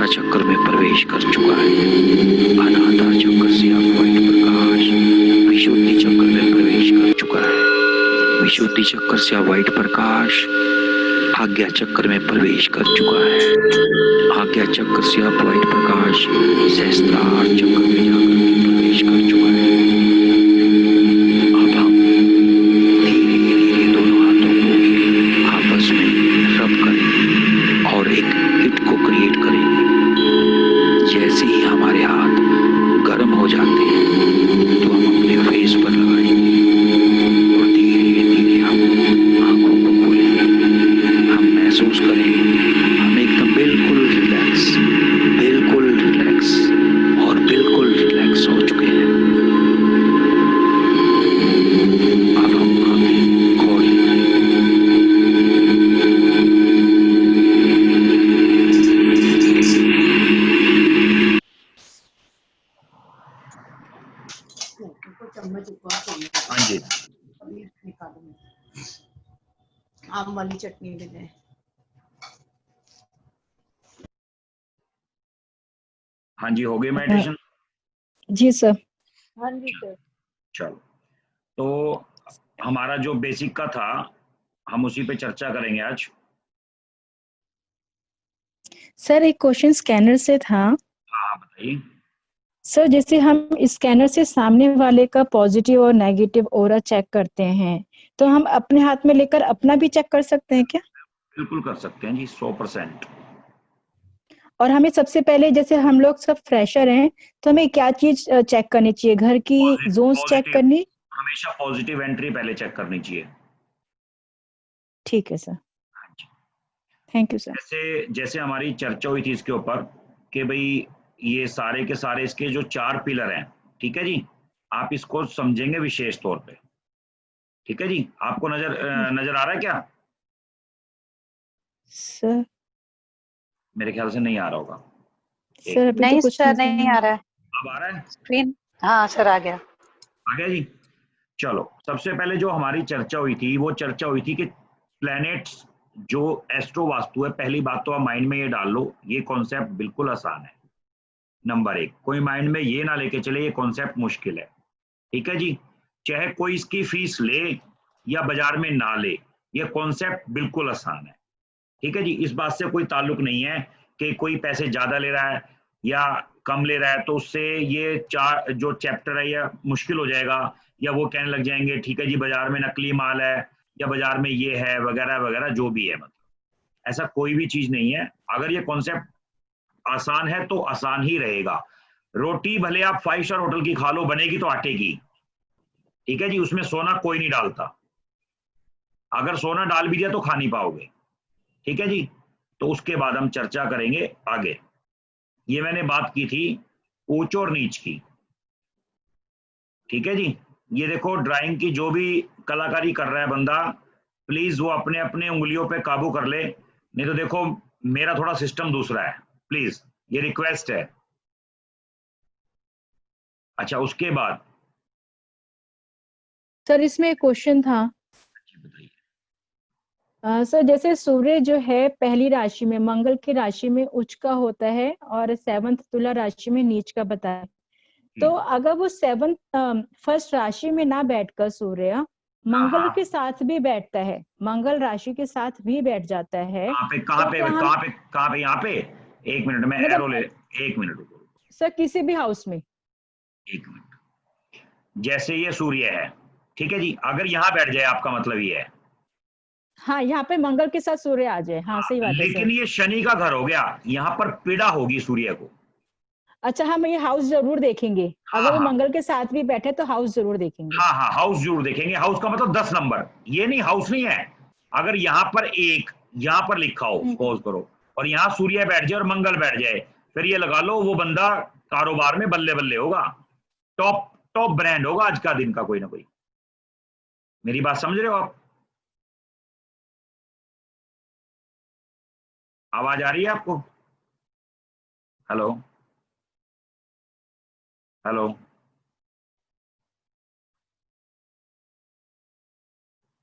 चक्र में प्रवेश कर चुका है। अनाहता चक्र से अव्यक्त प्रकाश विशुद्धि चक्र में प्रवेश कर चुका है। विशुद्धि चक्र से अव्यक्त प्रकाश आज्ञा चक्र में प्रवेश कर चुका है। आज्ञा चक्र से अव्यक्त प्रकाश सहस्त्रार चक्र में जाकर के प्रवेश कर चुका है। अब हम धीरे धीरे दोनों हाथों को आपस में रब करेंगे और एक हिट को क्रिएट करेंगे। जैसे ही हमारे हाथ गर्म हो जाते हैं तो हम अपने फेस पर लगाएंगे और धीरे धीरे हम आंखों को खोलेंगे। हम महसूस करेंगे हम एकदम बिल्कुल रिलैक्स और बिल्कुल रिलैक्स हो चुके हैं। अब हम आंखें खोल लेंगे। हाँ जी, आम वाली चटनी दे दें। हाँ जी, हो गई मेडिटेशन। जी सर। हाँ जी सर। चलो, तो हमारा जो बेसिक का था हम उसी पे चर्चा करेंगे आज। सर एक क्वेश्चन स्कैनर से था। हाँ बताइए। सर जैसे हम स्कैनर से सामने वाले का पॉजिटिव और नेगेटिव ऑरा चेक करते हैं तो हम अपने हाथ में लेकर अपना भी चेक कर सकते हैं क्या? बिल्कुल कर सकते हैं जी, 100%। और हमें सबसे पहले जैसे हम लोग सब फ्रेशर हैं तो हमें क्या चीज चेक करनी चाहिए? घर की जोन्स चेक करनी? हमेशा पॉजिटिव एंट्री पहले चेक करनी चाहिए। ठीक है सर, हाँ जी। Thank you sir. जैसे जैसे हमारी चर्चा हुई थी इसके ऊपर कि भाई ये सारे के सारे इसके जो 4 पिलर हैं, ठीक है जी, आप इसको समझेंगे विशेष तौर पे। ठीक है जी, आपको नजर आ रहा है क्या? सर मेरे ख्याल से नहीं आ रहा होगा। सर अभी नहीं तो कुछ सर, नहीं आ रहा है अब आ रहा है? स्क्रीन। हाँ सर, आ गया। आ गया जी। चलो, सबसे पहले जो हमारी चर्चा हुई थी वो चर्चा हुई थी कि प्लैनेट्स जो एस्ट्रो वास्तु है, पहली बात तो आप माइंड में ये डाल लो, ये कॉन्सेप्ट बिल्कुल आसान है। नंबर 1, कोई माइंड में ये ना लेके चले ये कॉन्सेप्ट मुश्किल है। ठीक है जी, चाहे कोई इसकी फीस ले या बाजार में ना ले, ये कॉन्सेप्ट बिल्कुल आसान है। ठीक है जी, इस बात से कोई ताल्लुक नहीं है कि कोई पैसे ज्यादा ले रहा है या कम ले रहा है तो उससे ये 4 जो चैप्टर है ये मुश्किल हो जाएगा, या वो कहने लग जाएंगे ठीक है जी बाजार में नकली माल है या बाजार में ये है वगैरह वगैरह जो भी है। मतलब ऐसा कोई भी चीज नहीं है। अगर ये कॉन्सेप्ट आसान है तो आसान ही रहेगा। रोटी भले आप 5 स्टार होटल की खा लो, बनेगी तो आटे की। ठीक है जी, उसमें सोना कोई नहीं डालता। अगर सोना डाल भी दिया तो खा नहीं पाओगे। ठीक है जी, तो उसके बाद हम चर्चा करेंगे आगे। ये मैंने बात की थी ऊंच और नीच की। ठीक है जी, ये देखो ड्राइंग की जो भी कलाकारी कर रहा है बंदा, प्लीज वो अपने अपने उंगलियों पे काबू कर ले, नहीं तो देखो मेरा थोड़ा सिस्टम दूसरा है, प्लीज ये रिक्वेस्ट है। अच्छा, उसके बाद सर इसमें एक क्वेश्चन था। बताइए। सर जैसे सूर्य जो है पहली राशि में मंगल की राशि में उच्च का होता है और 7th तुला राशि में नीच का बताया, तो अगर वो 7th फर्स्ट राशि में ना बैठकर सूर्य मंगल के साथ भी बैठता है, मंगल राशि के साथ भी बैठ जाता है, कहाँ तो पे क्या हम कहाँ पे यहाँ पे? एक मिनट में एरो ले, एक मिनट रुको। सर किसी भी हाउस में? एक मिनट, जैसे ये सूर्य है, ठीक है जी, अगर यहाँ बैठ जाए आपका मतलब ये है? हाँ, यहाँ पे मंगल के साथ सूर्य आ जाए, हाँ सही बात है लेकिन सर। ये शनि का घर हो गया, यहाँ पर पीड़ा होगी सूर्य को। अच्छा, हम ये हाउस जरूर देखेंगे। हाँ अगर वो हाँ मंगल के साथ भी बैठे तो हाउस जरूर देखेंगे। हाँ हाँ, हाउस जरूर देखेंगे। हाउस का मतलब 10 नंबर, ये नहीं हाउस नहीं है। अगर यहाँ पर एक, यहाँ पर लिखा हो सपोज करो, और यहाँ सूर्य बैठ जाए और मंगल बैठ जाए, फिर ये लगा लो वो बंदा कारोबार में बल्ले बल्ले होगा, टॉप टॉप ब्रांड होगा आज का दिन का कोई ना कोई। मेरी बात समझ रहे हो आप? आवाज आ रही है आपको? हेलो हेलो,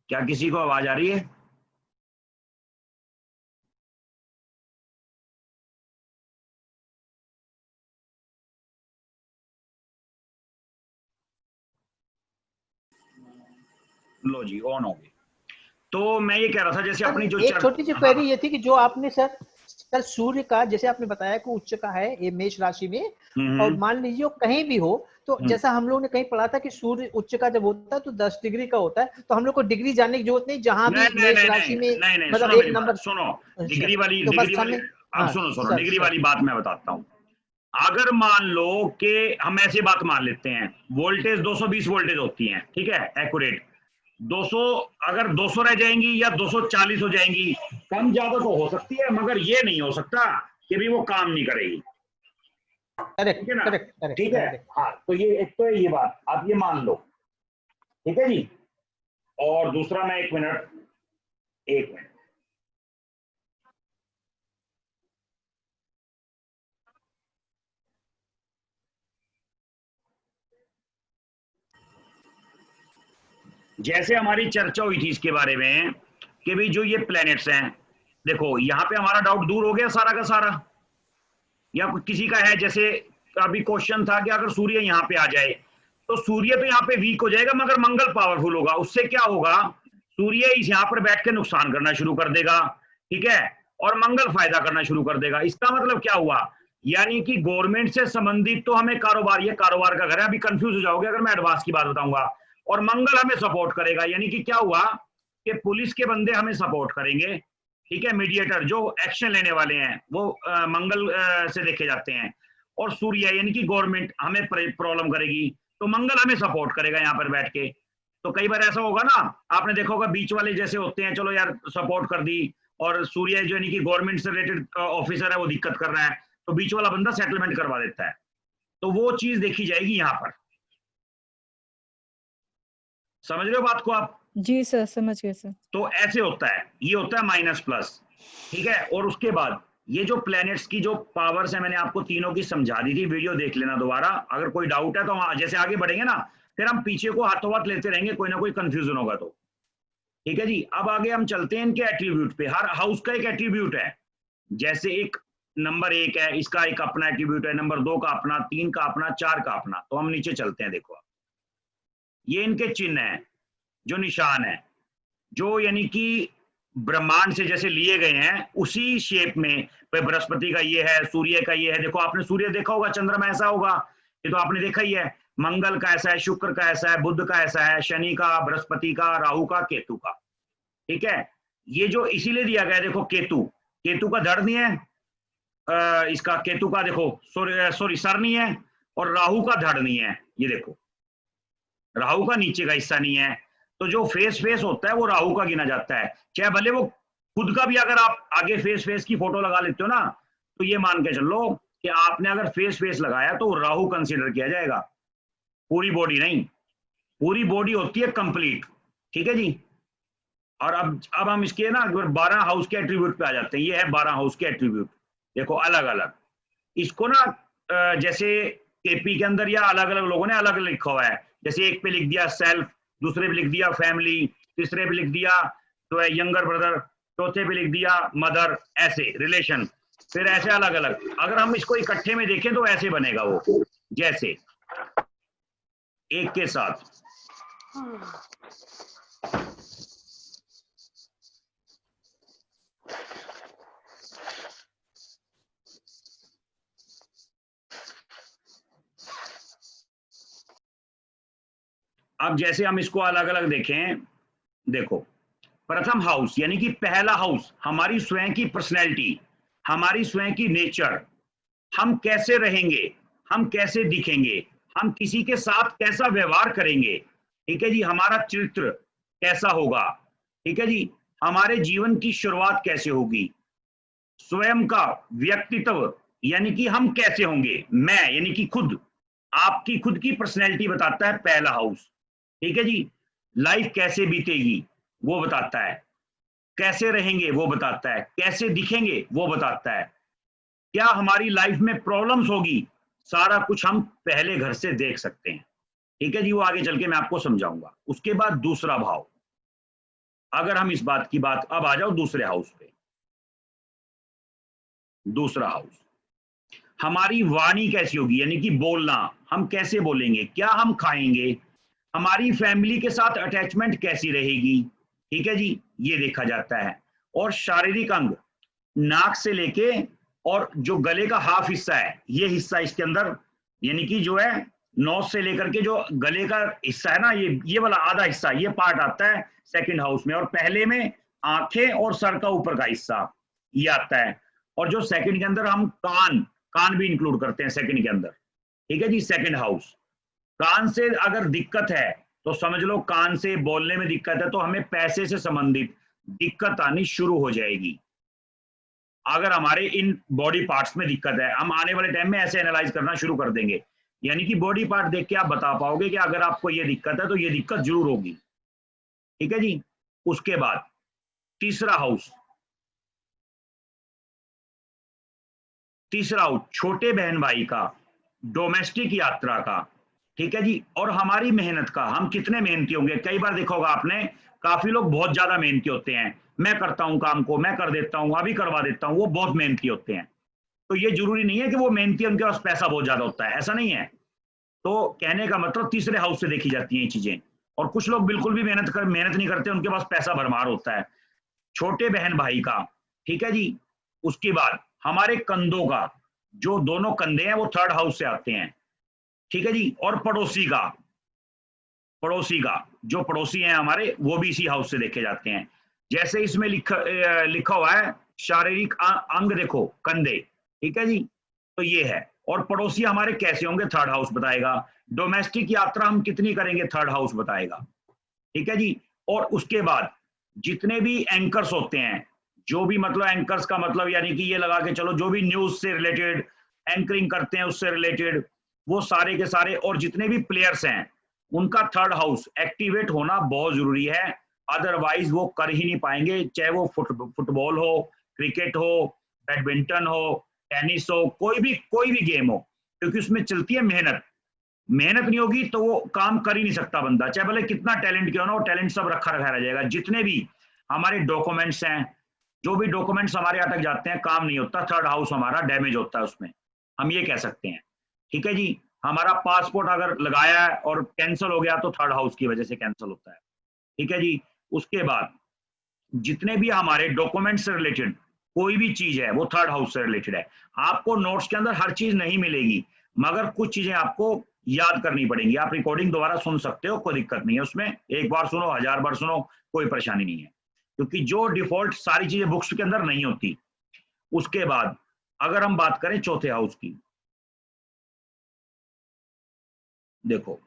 क्या किसी को आवाज आ रही है? लो जी ऑन हो गई। तो मैं ये कह रहा था जैसे सर, अपनी जो एक छोटी सी क्वेरी ये थी कि जो आपने सर सूर्य का जैसे आपने बताया कि उच्च का है ये मेष राशि में, और मान लीजिए वो कहीं भी हो, तो जैसा हम लोग ने कहीं पढ़ा था कि सूर्य उच्च का जब होता है तो 10 डिग्री का होता है, तो हम लोग को डिग्री जानने की जरूरत नहीं, जहां भी मेष राशि में नहीं, मतलब सुनो एक मेरी नंबर। बात, सुनो अच्छा, डिग्री वाली तो बस अब हमें सुनो सर डिग्री वाली बात मैं बताता हूँ। अगर मान लो कि हम ऐसी बात मान लेते हैं, वोल्टेज 220 वोल्टेज होती है, ठीक है, एक्यूरेट 200, अगर 200 रह जाएंगी या 240 हो जाएंगी, कम ज्यादा तो हो सकती है, मगर ये नहीं हो सकता कि भी वो काम नहीं करेगी। करेक्ट ठीक है ना? करेक्ट करेक्ट ठीक है, हाँ, तो ये एक तो है ये बात, आप ये मान लो, ठीक है जी। और दूसरा मैं एक मिनट जैसे हमारी चर्चा हुई थी इसके बारे में कि भाई जो ये प्लैनेट्स हैं, देखो यहाँ पे हमारा डाउट दूर हो गया सारा का सारा, या किसी का है? जैसे अभी क्वेश्चन था कि अगर सूर्य यहाँ पे आ जाए तो सूर्य तो यहाँ पे वीक हो जाएगा मगर मंगल पावरफुल होगा, उससे क्या होगा, सूर्य इस यहाँ पर बैठ के नुकसान करना शुरू कर देगा, ठीक है, और मंगल फायदा करना शुरू कर देगा। इसका मतलब क्या हुआ, यानी कि गवर्नमेंट से संबंधित तो हमें कारोबार, ये कारोबार का घर है, अभी कंफ्यूज हो जाओगे अगर मैं एडवांस की बात बताऊंगा, और मंगल हमें सपोर्ट करेगा, यानी कि क्या हुआ कि पुलिस के बंदे हमें सपोर्ट करेंगे, ठीक है, मीडिएटर जो एक्शन लेने वाले हैं वो मंगल से देखे जाते हैं, और सूर्य यानी कि गवर्नमेंट हमें प्रॉब्लम करेगी, तो मंगल हमें सपोर्ट करेगा यहाँ पर बैठ के। तो कई बार ऐसा होगा ना, आपने देखा होगा बीच वाले जैसे होते हैं, चलो यार सपोर्ट कर दी, और सूर्य जो यानी कि गवर्नमेंट से रिलेटेड ऑफिसर है वो दिक्कत कर रहा है, तो बीच वाला बंदा सेटलमेंट करवा देता है, तो वो चीज देखी जाएगी यहाँ पर। समझ रहे हो बात को आप? जी सर, समझ गए सर। तो ऐसे होता है, ये होता है माइनस प्लस, ठीक है। और उसके बाद ये जो प्लैनेट्स की जो पावर्स है मैंने आपको तीनों की समझा दी थी, वीडियो देख लेना दोबारा, अगर कोई डाउट है तो हाँ, जैसे आगे बढ़ेंगे ना फिर हम पीछे को हाथों हाथ लेते रहेंगे, कोई ना कोई कंफ्यूजन होगा तो, ठीक है जी। अब आगे हम चलते हैं इनके एट्रीब्यूट पे, हर हाउस का एक एट्रीब्यूट है, जैसे एक नंबर 1 है, इसका एक अपना एट्रीब्यूट है, नंबर 2 का अपना, 3 का अपना, 4 का अपना। तो हम नीचे चलते हैं, देखो ये इनके चिन्ह है, जो निशान है, जो यानी कि ब्रह्मांड से जैसे लिए गए हैं उसी शेप में, बृहस्पति का ये है, सूर्य का ये है, देखो आपने सूर्य देखा होगा, चंद्रमा ऐसा होगा, ये तो आपने देखा ही है, मंगल का ऐसा है, शुक्र का ऐसा है, बुध का ऐसा है, शनि का, बृहस्पति का, राहु का, केतु का, ठीक है। ये जो इसीलिए दिया गया है, देखो केतु, केतु का धड़ नहीं है, इसका केतु का देखो सॉरी सर नहीं है, और राहु का धड़ नहीं है, ये देखो राहु का नीचे का हिस्सा नहीं है, तो जो फेस होता है वो राहु का गिना जाता है, चाहे भले वो खुद का भी अगर आप आगे फेस की फोटो लगा लेते हो ना, तो ये मान के चलो कि आपने अगर फेस लगाया तो राहु कंसीडर किया जाएगा, पूरी बॉडी नहीं, पूरी बॉडी होती है कंप्लीट, ठीक है जी। और अब हम इसके ना 12 हाउस के एट्रीब्यूट पे आ जाते हैं, ये है 12 हाउस के एट्रीब्यूट, देखो अलग अलग, इसको ना जैसे केपी के अंदर या अलग अलग लोगों ने अलग अलग लिखा हुआ है, जैसे एक पे लिख दिया सेल्फ, दूसरे पे लिख दिया फैमिली, तीसरे पे लिख दिया तो है यंगर ब्रदर, चौथे पे लिख दिया मदर, ऐसे रिलेशन, फिर ऐसे अलग अलग। अगर हम इसको इकट्ठे में देखें तो ऐसे बनेगा वो, जैसे एक के साथ अब जैसे हम इसको अलग अलग देखें, देखो प्रथम हाउस यानी कि पहला हाउस हमारी स्वयं की पर्सनैलिटी, हमारी स्वयं की नेचर, हम कैसे रहेंगे, हम कैसे दिखेंगे, हम किसी के साथ कैसा व्यवहार करेंगे, ठीक है जी, हमारा चरित्र कैसा होगा, ठीक है जी, हमारे जीवन की शुरुआत कैसे होगी, स्वयं का व्यक्तित्व यानी कि हम कैसे होंगे, मैं यानी कि खुद, आपकी खुद की पर्सनैलिटी बताता है पहला हाउस, ठीक है जी। लाइफ कैसे बीतेगी वो बताता है, कैसे रहेंगे वो बताता है, कैसे दिखेंगे वो बताता है, क्या हमारी लाइफ में प्रॉब्लम्स होगी, सारा कुछ हम पहले घर से देख सकते हैं, ठीक है जी, वो आगे चल के मैं आपको समझाऊंगा। उसके बाद दूसरा भाव, अगर हम इस बात की बात, अब आ जाओ दूसरे हाउस पे, दूसरा हाउस हमारी वाणी कैसी होगी, यानी कि बोलना, हम कैसे बोलेंगे, क्या हम खाएंगे, हमारी फैमिली के साथ अटैचमेंट कैसी रहेगी, ठीक है जी, ये देखा जाता है। और शारीरिक अंग, नाक से लेके और जो गले का हाफ हिस्सा है, ये हिस्सा इसके अंदर, यानी कि जो है नोज से लेकर के जो गले का हिस्सा है ना, ये वाला आधा हिस्सा, ये पार्ट आता है सेकंड हाउस में। और पहले में आंखें और सर का ऊपर का हिस्सा ये आता है। और जो सेकंड के अंदर हम कान भी इंक्लूड करते हैं सेकंड के अंदर, ठीक है जी। सेकंड हाउस, कान से अगर दिक्कत है तो समझ लो, कान से बोलने में दिक्कत है तो हमें पैसे से संबंधित दिक्कत आनी शुरू हो जाएगी। अगर हमारे इन बॉडी पार्ट्स में दिक्कत है, हम आने वाले टाइम में ऐसे एनालाइज करना शुरू कर देंगे, यानी कि बॉडी पार्ट देख के आप बता पाओगे कि अगर आपको ये दिक्कत है तो ये दिक्कत जरूर होगी, ठीक है जी। उसके बाद तीसरा हाउस, छोटे बहन भाई का, डोमेस्टिक यात्रा का, ठीक है जी। और हमारी मेहनत का, हम कितने मेहनती होंगे। कई बार देखा होगा आपने, काफी लोग बहुत ज्यादा मेहनती होते हैं, मैं करता हूं काम को, मैं कर देता हूं, अभी करवा देता हूं, वो बहुत मेहनती होते हैं। तो ये जरूरी नहीं है कि वो मेहनती है, उनके पास पैसा बहुत ज्यादा होता है, ऐसा नहीं है। तो कहने का मतलब तीसरे हाउस से देखी जाती हैं ये चीजें। और कुछ लोग बिल्कुल भी मेहनत नहीं करते, उनके पास पैसा भरमार होता है। छोटे बहन भाई का, ठीक है जी। उसके बाद हमारे कंधों का, जो दोनों कंधे हैं वो थर्ड हाउस से आते हैं, ठीक है जी। और पड़ोसी का जो पड़ोसी हैं हमारे, वो भी इसी हाउस से देखे जाते हैं। जैसे इसमें लिखा हुआ है शारीरिक अंग, देखो कंधे, ठीक है जी, तो ये है। और पड़ोसी हमारे कैसे होंगे, थर्ड हाउस बताएगा। डोमेस्टिक यात्रा हम कितनी करेंगे, थर्ड हाउस बताएगा, ठीक है जी। और उसके बाद जितने भी एंकर्स होते हैं, जो भी मतलब एंकर्स का मतलब यानी कि ये लगा के चलो जो भी न्यूज से रिलेटेड एंकरिंग करते हैं उससे रिलेटेड, वो सारे के सारे, और जितने भी प्लेयर्स हैं उनका थर्ड हाउस एक्टिवेट होना बहुत जरूरी है, अदरवाइज वो कर ही नहीं पाएंगे। चाहे वो फुटबॉल हो, क्रिकेट हो, बैडमिंटन हो, टेनिस हो, कोई भी गेम हो, क्योंकि उसमें चलती है मेहनत नहीं होगी तो वो काम कर ही नहीं सकता बंदा, चाहे भले कितना टैलेंट क्यों ना हो, टैलेंट सब रखा रह जाएगा। जितने भी हमारे डॉक्यूमेंट्स हैं, जो भी डॉक्यूमेंट्स हमारे अटक जाते हैं, काम नहीं होता, थर्ड हाउस हमारा डैमेज होता है उसमें, हम ये कह सकते हैं, ठीक है जी। हमारा पासपोर्ट अगर लगाया है और कैंसिल हो गया तो थर्ड हाउस की वजह से कैंसिल होता है, ठीक है जी। उसके बाद जितने भी हमारे डॉक्यूमेंट से रिलेटेड कोई भी चीज है वो थर्ड हाउस से रिलेटेड है। आपको नोट्स के अंदर हर चीज नहीं मिलेगी, मगर कुछ चीजें आपको याद करनी पड़ेंगी। आप रिकॉर्डिंग दोबारा सुन सकते हो, कोई दिक्कत नहीं है उसमें, एक बार सुनो, 1000 बार सुनो, कोई परेशानी नहीं है, क्योंकि जो डिफॉल्ट सारी चीजें बुक्स के अंदर नहीं होती। उसके बाद अगर हम बात करें चौथे हाउस की, देखो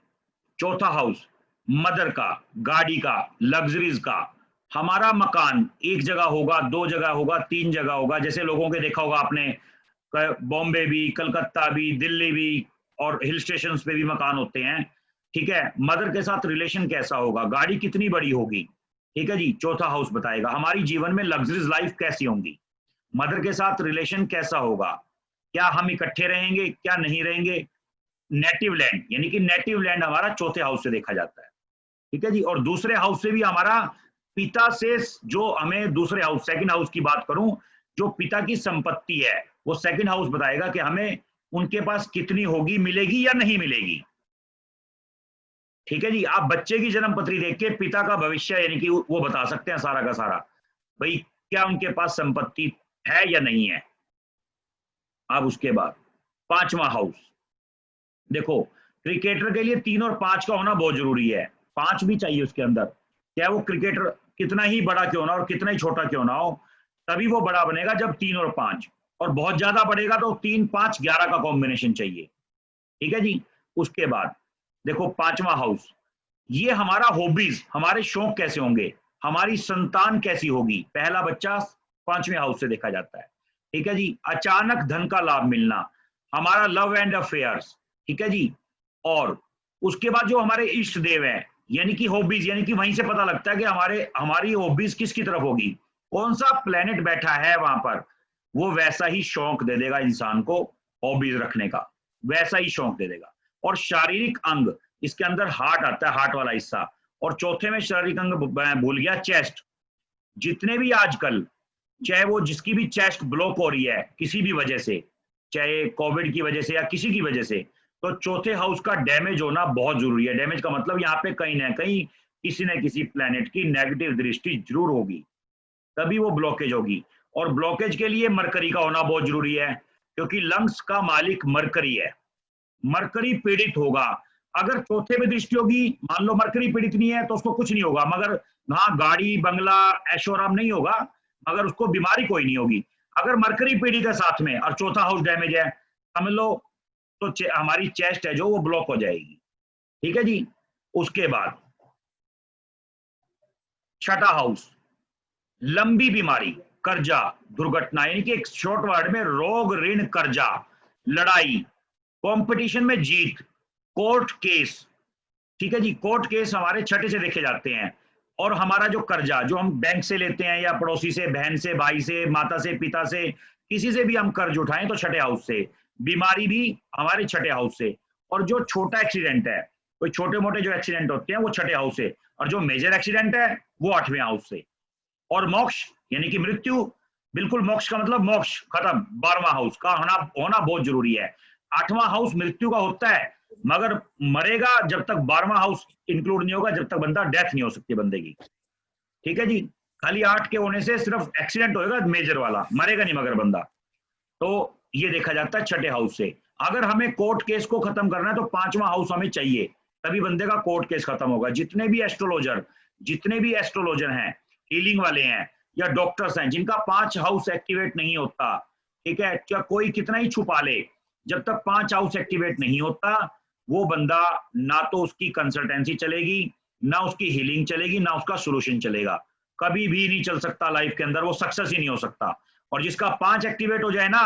चौथा हाउस मदर का, गाड़ी का, लग्जरीज का। हमारा मकान एक जगह होगा, 2 जगह होगा, 3 जगह होगा। जैसे लोगों के देखा होगा आपने, बॉम्बे भी, कलकत्ता भी, दिल्ली भी, और हिल स्टेशन पे भी मकान होते हैं, ठीक है। मदर के साथ रिलेशन कैसा होगा, गाड़ी कितनी बड़ी होगी, ठीक है जी, चौथा हाउस बताएगा। हमारी जीवन में लग्जरीज लाइफ कैसी होंगी, मदर के साथ रिलेशन कैसा होगा, क्या हम इकट्ठे रहेंगे, क्या नहीं रहेंगे। नेटिव लैंड, यानी कि नेटिव लैंड हमारा चौथे हाउस से देखा जाता है, ठीक है जी। और दूसरे हाउस से भी हमारा पिता से, जो हमें दूसरे हाउस, सेकंड हाउस की बात करूं, जो पिता की संपत्ति है वो सेकंड हाउस बताएगा कि हमें उनके पास कितनी होगी, मिलेगी या नहीं मिलेगी, ठीक है जी। आप बच्चे की जन्म पत्री देख के पिता का भविष्य यानी कि वो बता सकते हैं सारा का सारा, भाई क्या उनके पास संपत्ति है या नहीं है। अब उसके बाद पांचवा हाउस, देखो क्रिकेटर के लिए 3 और 5 का होना बहुत जरूरी है, 5 भी चाहिए उसके अंदर, चाहे वो क्रिकेटर कितना ही बड़ा क्यों ना और कितना ही छोटा क्यों ना हो, तभी वो बड़ा बनेगा जब 3 और 5, और बहुत ज्यादा बढ़ेगा तो 3, 5, 11 का कॉम्बिनेशन चाहिए, ठीक है जी। उसके बाद देखो पांचवा हाउस, ये हमारा हॉबीज, हमारे शौक कैसे होंगे, हमारी संतान कैसी होगी। पहला बच्चा 5वें हाउस से देखा जाता है, ठीक है जी। अचानक धन का लाभ मिलना, हमारा लव एंड अफेयर्स, ठीक है जी। और उसके बाद जो हमारे इष्ट देव हैं, यानी कि हॉबीज, यानी कि वहीं से पता लगता है कि हमारी हॉबीज किसकी तरफ होगी, कौन सा प्लेनेट बैठा है वहां पर, वो वैसा ही शौक दे देगा इंसान को, हॉबीज रखने का वैसा ही शौक दे देगा। और शारीरिक अंग, इसके अंदर हार्ट आता है, हार्ट वाला हिस्सा। और चौथे में शारीरिक अंग भूल गया, चेस्ट। जितने भी आजकल, चाहे वो जिसकी भी चेस्ट ब्लॉक हो रही है किसी भी वजह से, चाहे कोविड की वजह से या किसी की वजह से, तो चौथे हाउस का डैमेज होना बहुत जरूरी है। डैमेज का मतलब यहाँ पे कहीं ना कहीं किसी न किसी प्लैनेट की नेगेटिव दृष्टि जरूर होगी, तभी वो ब्लॉकेज होगी। और ब्लॉकेज के लिए मरकरी का होना बहुत जरूरी है, क्योंकि लंग्स का मालिक मरकरी है। मरकरी पीड़ित होगा। अगर चौथे में दृष्टि होगी, मान लो मरकरी पीड़ित नहीं है तो उसको कुछ नहीं होगा, मगर हाँ गाड़ी बंगला ऐशोआराम नहीं होगा, मगर उसको बीमारी कोई नहीं होगी। अगर मरकरी पीड़ित है साथ में और चौथा हाउस डैमेज है, समझ लो तो हमारी चेस्ट है जो वो ब्लॉक हो जाएगी। ठीक है जी। उसके बाद छठा हाउस, लंबी बीमारी, कर्जा, दुर्घटना, यानी कि एक शॉर्ट वर्ड में रोग, ऋण, कर्जा, लड़ाई, कंपटीशन में जीत, कोर्ट केस। ठीक है जी। कोर्ट केस हमारे छठे से देखे जाते हैं। और हमारा जो कर्जा जो हम बैंक से लेते हैं या पड़ोसी से, बहन से, भाई से, माता से, पिता से, किसी से भी हम कर्ज उठाएं तो छठे हाउस से। बीमारी भी हमारे छठे हाउस से। और जो छोटा एक्सीडेंट है, कोई छोटे मोटे जो एक्सीडेंट होते हैं वो छठे हाउस से, और जो मेजर एक्सीडेंट है वो 8वें हाउस से। और मोक्ष यानी कि मृत्यु, बिल्कुल मोक्ष का मतलब मोक्ष खत्म, 12वां हाउस का होना बहुत जरूरी है। 8वां हाउस मृत्यु का होता है, मगर मरेगा जब तक 12वां हाउस इंक्लूड नहीं होगा, जब तक बंदा डेथ नहीं हो सकती बंदे की। ठीक है जी। खाली 8 के होने से सिर्फ एक्सीडेंट होएगा मेजर वाला, मरेगा नहीं मगर बंदा। तो ये देखा जाता है छठे हाउस से। अगर हमें कोर्ट केस को खत्म करना है तो 5वां हाउस हमें चाहिए, तभी बंदे का कोर्ट केस खत्म होगा। जितने भी एस्ट्रोलॉजर हैं, हीलिंग वाले हैं या डॉक्टर्स हैं, जिनका 5 हाउस एक्टिवेट नहीं होता, ठीक है, क्या कोई कितना ही छुपा ले, जब तक 5 हाउस एक्टिवेट नहीं होता वो बंदा ना तो उसकी कंसल्टेंसी चलेगी, ना उसकी हीलिंग चलेगी, ना उसका सोल्यूशन चलेगा, कभी भी नहीं चल सकता लाइफ के अंदर, वो सक्सेस ही नहीं हो सकता। और जिसका 5 एक्टिवेट हो जाए ना,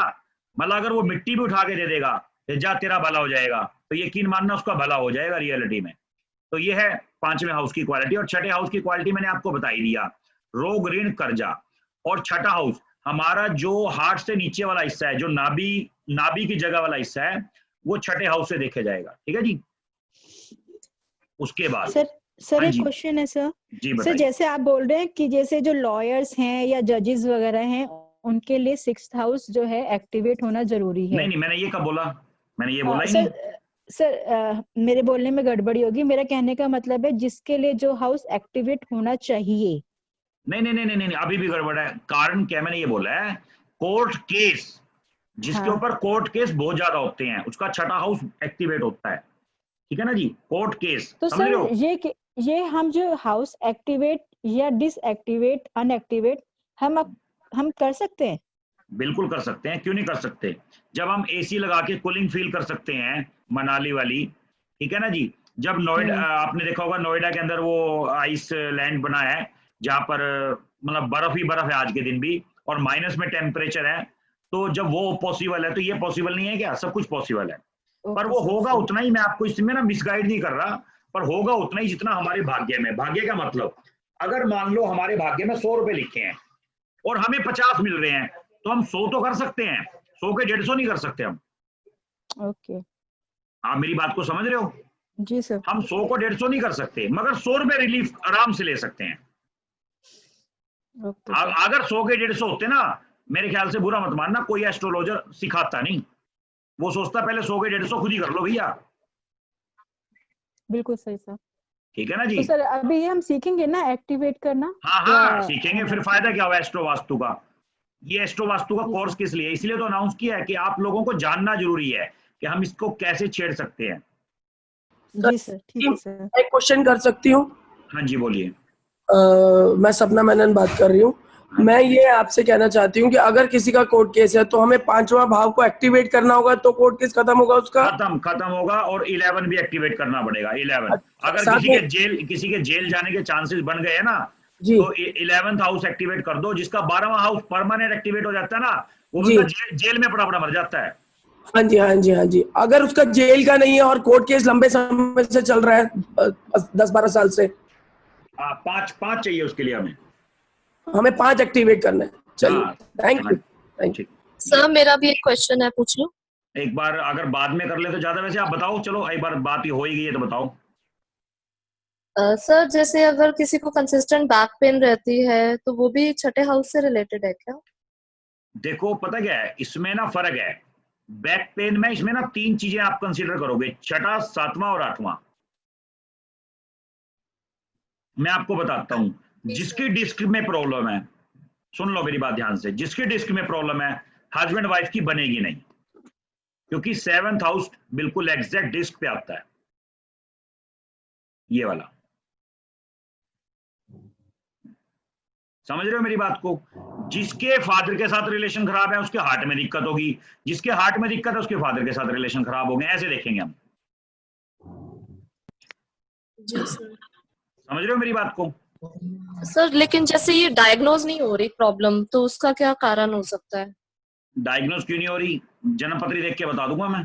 मतलब अगर वो मिट्टी भी उठा के दे देगा, जा तेरा भला हो जाएगा, तो यकीन मानना उसका भला हो जाएगा रियलिटी में। तो ये है 5वें हाउस की क्वालिटी। और छठे हाउस की क्वालिटी मैंने आपको बता ही दिया, रोग, ऋण, कर्जा। और छठा हाउस हमारा जो हार्ट से नीचे वाला हिस्सा है, जो नाभि की जगह वाला हिस्सा है, वो छठे हाउस से देखे जाएगा। ठीक है जी। उसके बाद सर एक क्वेश्चन है सर। सर जैसे आप बोल रहे हैं कि जैसे जो लॉयर्स हैं या जजेस वगैरह हैं, उनके लिए 6th हाउस जो है एक्टिवेट होना जरूरी है। नहीं, मैंने ये कब बोला? मैंने ये बोला ही नहीं सर। मेरे बोलने में गड़बड़ी होगी। मेरा कहने का मतलब है जिसके लिए जो हाउस एक्टिवेट होना चाहिए। नहीं, अभी भी गड़बड़ है। कारण क्या, मैंने ये बोला है कोर्ट केस, जिसके ऊपर कोर्ट केस बहुत ज्यादा होते हैं, उसका छठा हाउस एक्टिवेट होता है। ठीक है ना जी। कोर्ट केस तो सर ये हम जो हाउस एक्टिवेट या डिसएक्टिवेट, अनएक्टिवेट हम कर सकते हैं? बिल्कुल कर सकते हैं, क्यों नहीं कर सकते। जब हम एसी लगा के कूलिंग फील कर सकते हैं, मनाली वाली, ठीक है ना जी। जब नोएडा, आपने देखा होगा नोएडा के अंदर वो आइस लैंड बना है, जहां पर मतलब बर्फ ही बर्फ है आज के दिन भी, और माइनस में टेम्परेचर है। तो जब वो पॉसिबल है तो ये पॉसिबल नहीं है क्या? सब कुछ पॉसिबल है। पर वो होगा उतना ही, मैं आपको इसमें ना मिसगाइड नहीं कर रहा, पर होगा उतना ही जितना हमारे भाग्य में। भाग्य का मतलब, अगर मान लो हमारे भाग्य में 100 रुपए लिखे हैं और हमें 50 मिल रहे हैं, तो हम 100 तो कर सकते हैं, 100 के 150 नहीं कर सकते हम। ओके, आप मेरी बात को समझ रहे हो? जी सर। हम 100 को 150 नहीं कर सकते, मगर 100 रुपए रिलीफ आराम से ले सकते हैं। अगर 100 के 150 होते ना, मेरे ख्याल से, बुरा मत मानना, कोई एस्ट्रोलॉजर सिखाता नहीं, वो सोचता पहले 100 के 150 खुद ही कर लो भैया। बिल्कुल सही सर। ठीक है ना जी। तो सर अभी ये हम सीखेंगे ना एक्टिवेट करना? हाँ सीखेंगे, फिर फायदा क्या हुआ एस्ट्रो वास्तु का। ये एस्ट्रो वास्तु का कोर्स किस लिए, इसलिए तो अनाउंस किया है कि आप लोगों को जानना जरूरी है कि हम इसको कैसे छेड़ सकते हैं। जी सर, ठीक है सर। एक क्वेश्चन कर सकती हूँ? हाँ जी बोलिए। मैं सपना मेनन बात कर रही हूँ। मैं ये आपसे कहना चाहती हूँ कि अगर किसी का कोर्ट केस है तो हमें 5वां भाव को एक्टिवेट करना होगा तो कोर्ट केस खत्म होगा उसका? खत्म होगा। और 11 भी एक्टिवेट करना पड़ेगा। 11 अगर किसी के जेल जाने के चांसेस बन गए ना, तो 11th हाउस एक्टिवेट कर दो। जिसका 12वां हाउस परमानेंट एक्टिवेट हो जाता है ना, वो जेल में पड़ा मर जाता है। हाँ जी। अगर उसका जेल का नहीं है और कोर्ट केस लंबे समय से चल रहा है, 10-12 साल से, 5 चाहिए उसके लिए हमें 5 एक्टिवेट करना है। चलिए, थैंक यू सर। मेरा भी एक क्वेश्चन है, पूछ लूं? एक बार अगर बाद में कर ले तो ज्यादा, वैसे आप बताओ। चलो एक बार बात हो ही गई है तो बताओ। सर जैसे अगर किसी को कंसिस्टेंट बैक पेन रहती है तो वो भी छठे हाउस से रिलेटेड है क्या? देखो पता क्या है, इसमें ना फर्क है। बैक पेन में इसमें ना 3 चीजें आप कंसीडर करोगे, छठा, सातवां और आठवां। मैं आपको बताता हूं, जिसकी डिस्क में प्रॉब्लम है, सुन लो मेरी बात ध्यान से, जिसकी डिस्क में प्रॉब्लम है हस्बैंड वाइफ की बनेगी नहीं, क्योंकि 7th हाउस बिल्कुल एग्जैक्ट डिस्क पे आता है, ये वाला। समझ रहे हो मेरी बात को? जिसके फादर के साथ रिलेशन खराब है उसके हार्ट में दिक्कत होगी, जिसके हार्ट में दिक्कत है उसके फादर के साथ रिलेशन खराब हो गए, ऐसे देखेंगे हम। जी सर। समझ रहे हो मेरी बात को? सर लेकिन जैसे ये डायग्नोज नहीं हो रही प्रॉब्लम, तो उसका क्या कारण हो सकता है? डायग्नोज क्यों नहीं हो रही? जन्म पत्री देख के बता दूंगा मैं।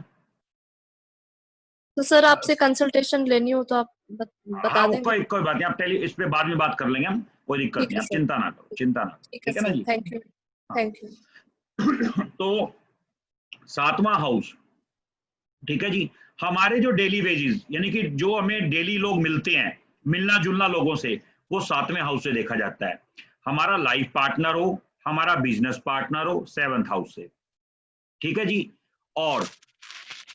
तो सर आपसे कंसल्टेशन लेनी हो तो आप बता देंगे? कोई बात नहीं, आप इस पे बाद में बात कर लेंगे हम, कोई दिक्कत नहीं, आप चिंता ना करो, चिंता ना, ठीक है ना जी? Thank you, thank you. तो 7वां हाउस, ठीक है जी, हमारे जो डेली वेजेस यानी कि जो हमें डेली लोग मिलते हैं, मिलना जुलना लोगों से, वो 7वें हाउस से देखा जाता है। हमारा लाइफ पार्टनर हो, हमारा बिजनेस पार्टनर हो, 7th हाउस से, ठीक है जी। और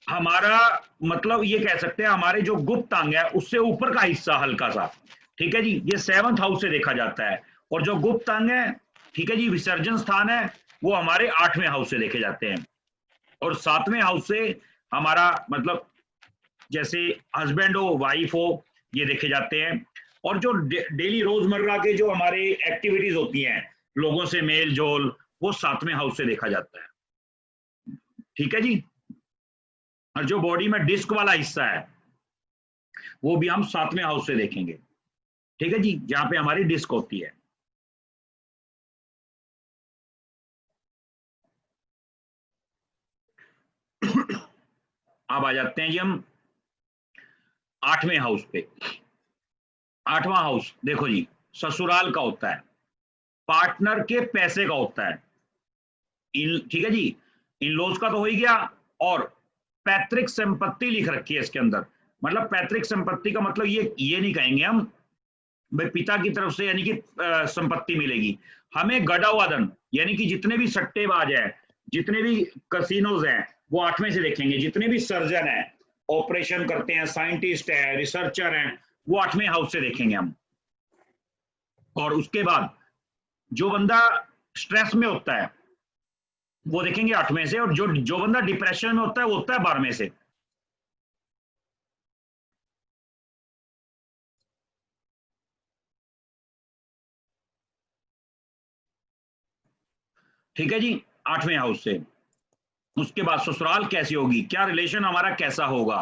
हमारा मतलब ये कह सकते हैं हमारे जो गुप्त अंग है उससे ऊपर का हिस्सा हल्का सा, ठीक है जी, ये 7th हाउस से देखा जाता है। और जो गुप्त अंग है, ठीक है जी, विसर्जन स्थान है, वो हमारे 8वें हाउस से देखे जाते हैं। और 7वें हाउस से हमारा मतलब जैसे हस्बैंड हो, वाइफ हो, ये देखे जाते हैं। और जो डेली रोजमर्रा के जो हमारे एक्टिविटीज होती हैं, लोगों से मेल जोल, वो 7वें हाउस से देखा जाता है, ठीक है जी। और जो बॉडी में डिस्क वाला हिस्सा है वो भी हम 7वें हाउस से देखेंगे, ठीक है जी, जहां पे हमारी डिस्क होती है। अब आ जाते हैं जी हम 8वें हाउस पे। 8वां हाउस देखो जी, ससुराल का होता है, पार्टनर के पैसे का होता है, ठीक है जी, इन लॉज का तो हो ही गया। और पैतृक संपत्ति लिख रखी है इसके अंदर, मतलब पैतृक संपत्ति का मतलब ये नहीं कहेंगे हम भाई पिता की तरफ से यानी कि संपत्ति मिलेगी हमें, गड़ा हुआ धन, यानी कि जितने भी सट्टेबाज हैं, जितने भी कसिनोज हैं, वो 8वें से देखेंगे। जितने भी सर्जन हैं, ऑपरेशन करते हैं, साइंटिस्ट हैं, रिसर्चर हैं, वो 8वें हाउस से देखेंगे हम। और उसके बाद जो बंदा स्ट्रेस में होता है वो देखेंगे 8वें से, और जो बंदा डिप्रेशन में होता है वो होता है 12वें से। ठीक है जी, 8वें हाउस से। उसके बाद ससुराल कैसी होगी, क्या रिलेशन हमारा कैसा होगा,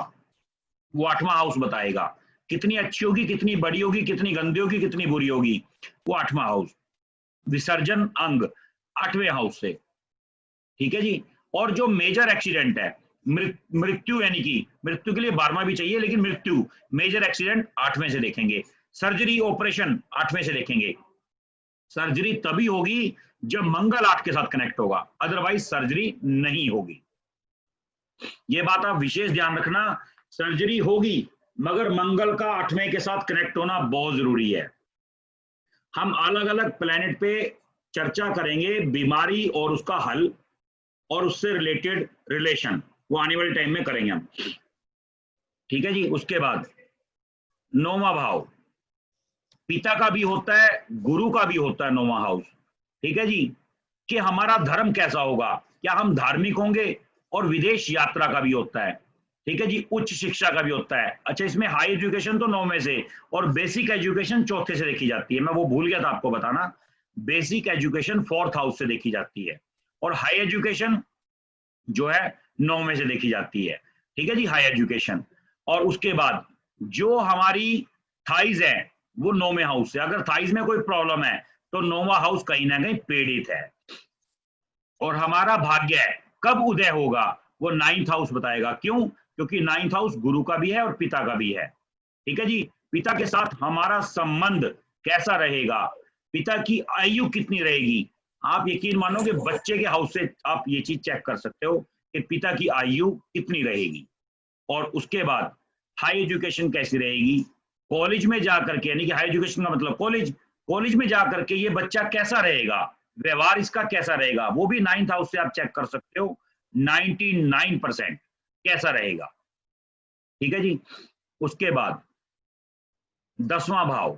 वो 8वां हाउस बताएगा। कितनी अच्छी होगी, कितनी बड़ी होगी, कितनी गंदी होगी, कितनी बुरी होगी, वो 8वां हाउस। विसर्जन अंग 8वें हाउस से, ठीक है जी। और जो मेजर एक्सीडेंट है, मृत्यु यानी कि मृत्यु के लिए 12वां भी चाहिए, लेकिन मृत्यु मेजर एक्सीडेंट 8वें से देखेंगे। सर्जरी ऑपरेशन 8वें से देखेंगे। सर्जरी तभी होगी जब मंगल 8 के साथ कनेक्ट होगा, अदरवाइज सर्जरी नहीं होगी। ये बात आप विशेष ध्यान रखना, सर्जरी होगी मगर मंगल का 8वें के साथ कनेक्ट होना बहुत जरूरी है। हम अलग अलग प्लेनेट पे चर्चा करेंगे बीमारी और उसका हल और उससे रिलेटेड रिलेशन, वो आने वाले टाइम में करेंगे हम, ठीक है जी। उसके बाद 9वां भाव पिता का भी होता है, गुरु का भी होता है 9वां हाउस, ठीक है जी, कि हमारा धर्म कैसा होगा, क्या हम धार्मिक होंगे। और विदेश यात्रा का भी होता है, ठीक है जी, उच्च शिक्षा का भी होता है। अच्छा, इसमें हाई एजुकेशन तो 9वें से और बेसिक एजुकेशन 4थे से देखी जाती है, मैं वो भूल गया था आपको बताना। बेसिक एजुकेशन 4th हाउस से देखी जाती है और हाई एजुकेशन जो है 9वें से देखी जाती है, ठीक है जी, हाई एजुकेशन। और उसके बाद जो हमारी थाइज है वो 9वें हाउस से, अगर थाइज में कोई प्रॉब्लम है तो 9वां हाउस कहीं ना कहीं पीड़ित है। और हमारा भाग्य है कब उदय होगा वो 9th हाउस बताएगा। क्यों? क्योंकि 9th हाउस गुरु का भी है और पिता का भी है, ठीक है जी। पिता के साथ हमारा संबंध कैसा रहेगा, पिता की आयु कितनी रहेगी। आप यकीन मानोगे बच्चे के हाउस से आप ये चीज चेक कर सकते हो कि पिता की आयु कितनी रहेगी। और उसके बाद हाई एजुकेशन कैसी रहेगी, कॉलेज में जाकर के, यानी कि हाई एजुकेशन का मतलब कॉलेज में जाकर के ये बच्चा कैसा रहेगा, व्यवहार इसका कैसा रहेगा, वो भी 9th हाउस से आप चेक कर सकते हो। 99% कैसा रहेगा, ठीक है जी। उसके बाद 10वां भाव,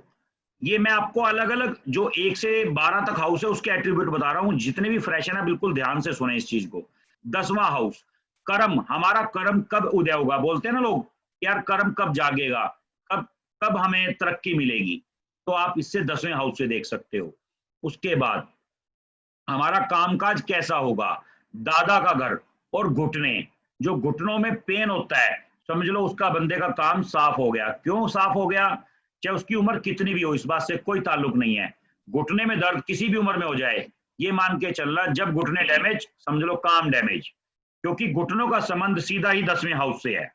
ये मैं आपको अलग अलग जो 1 से 12 तक हाउस है उसके एट्रीब्यूट बता रहा हूं, जितने भी फ्रेशन है बिल्कुल ध्यान से सुने इस चीज को। 10वां हाउस, कर्म, हमारा कर्म कब उदय होगा, बोलते हैं ना लोग यार कर्म कब जागेगा, कब कब हमें तरक्की मिलेगी, तो आप इससे 10वें हाउस से देख सकते हो। उसके बाद हमारा कामकाज कैसा होगा, दादा का घर और घुटने, जो घुटनों में पेन होता है समझ लो उसका बंदे का काम साफ हो गया। क्यों साफ हो गया, चाहे उसकी उम्र कितनी भी हो, इस बात से कोई ताल्लुक नहीं है। घुटने में दर्द किसी भी उम्र में हो जाए, ये मान के चलना जब घुटने डैमेज समझ लो काम डैमेज, क्योंकि घुटनों का संबंध सीधा ही 10वें हाउस से है।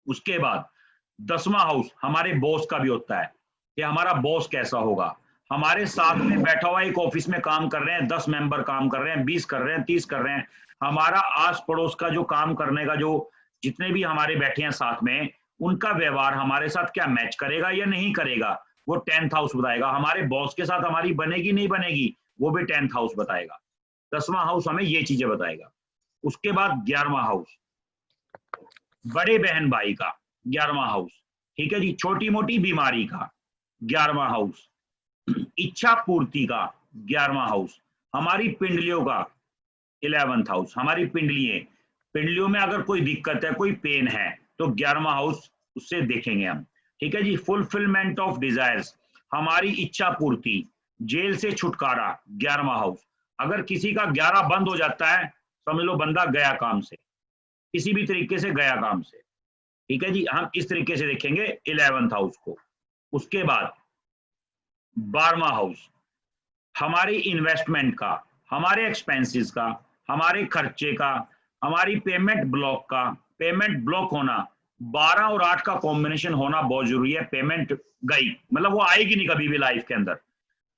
उसके बाद 10वां हाउस हमारे बॉस का भी होता है कि हमारा बॉस कैसा होगा। हमारे साथ में बैठा हुआ एक ऑफिस में काम कर रहे हैं, 10 मेंबर काम कर रहे हैं, 20 कर रहे हैं, 30 कर रहे हैं, हमारा आस पड़ोस का जो काम करने का जो जितने भी हमारे बैठे हैं साथ में, उनका व्यवहार हमारे साथ क्या मैच करेगा या नहीं करेगा, वो 10th हाउस बताएगा। हमारे बॉस के साथ हमारी बनेगी नहीं बनेगी, वो भी 10th हाउस बताएगा। 10वां हाउस हमें ये चीजें बताएगा। उसके बाद 11वां हाउस, बड़े बहन भाई का 11वां हाउस, ठीक है जी। छोटी मोटी बीमारी का 11वां हाउस, इच्छा पूर्ति का 11वां हाउस, हमारी पिंडलियों का 11th हाउस, हमारी पिंडलियों में अगर कोई दिक्कत है, कोई पेन है, तो 11वां हाउस उससे देखेंगे हम, ठीक है जी। फुलफिलमेंट ऑफ डिजायर्स, हमारी इच्छा पूर्ति, जेल से छुटकारा 11वां हाउस। अगर किसी का 11 बंद हो जाता है समझ लो बंदा गया काम से, किसी भी तरीके से गया काम से, ठीक है जी। हम इस तरीके से देखेंगे 11th हाउस को। उसके बाद 12वां हाउस, हमारी इन्वेस्टमेंट का, हमारे एक्सपेंसेस का, हमारे खर्चे का, हमारी पेमेंट ब्लॉक का। पेमेंट ब्लॉक होना, 12 और 8 का कॉम्बिनेशन होना बहुत जरूरी है। पेमेंट गई मतलब वो आएगी नहीं कभी भी लाइफ के अंदर,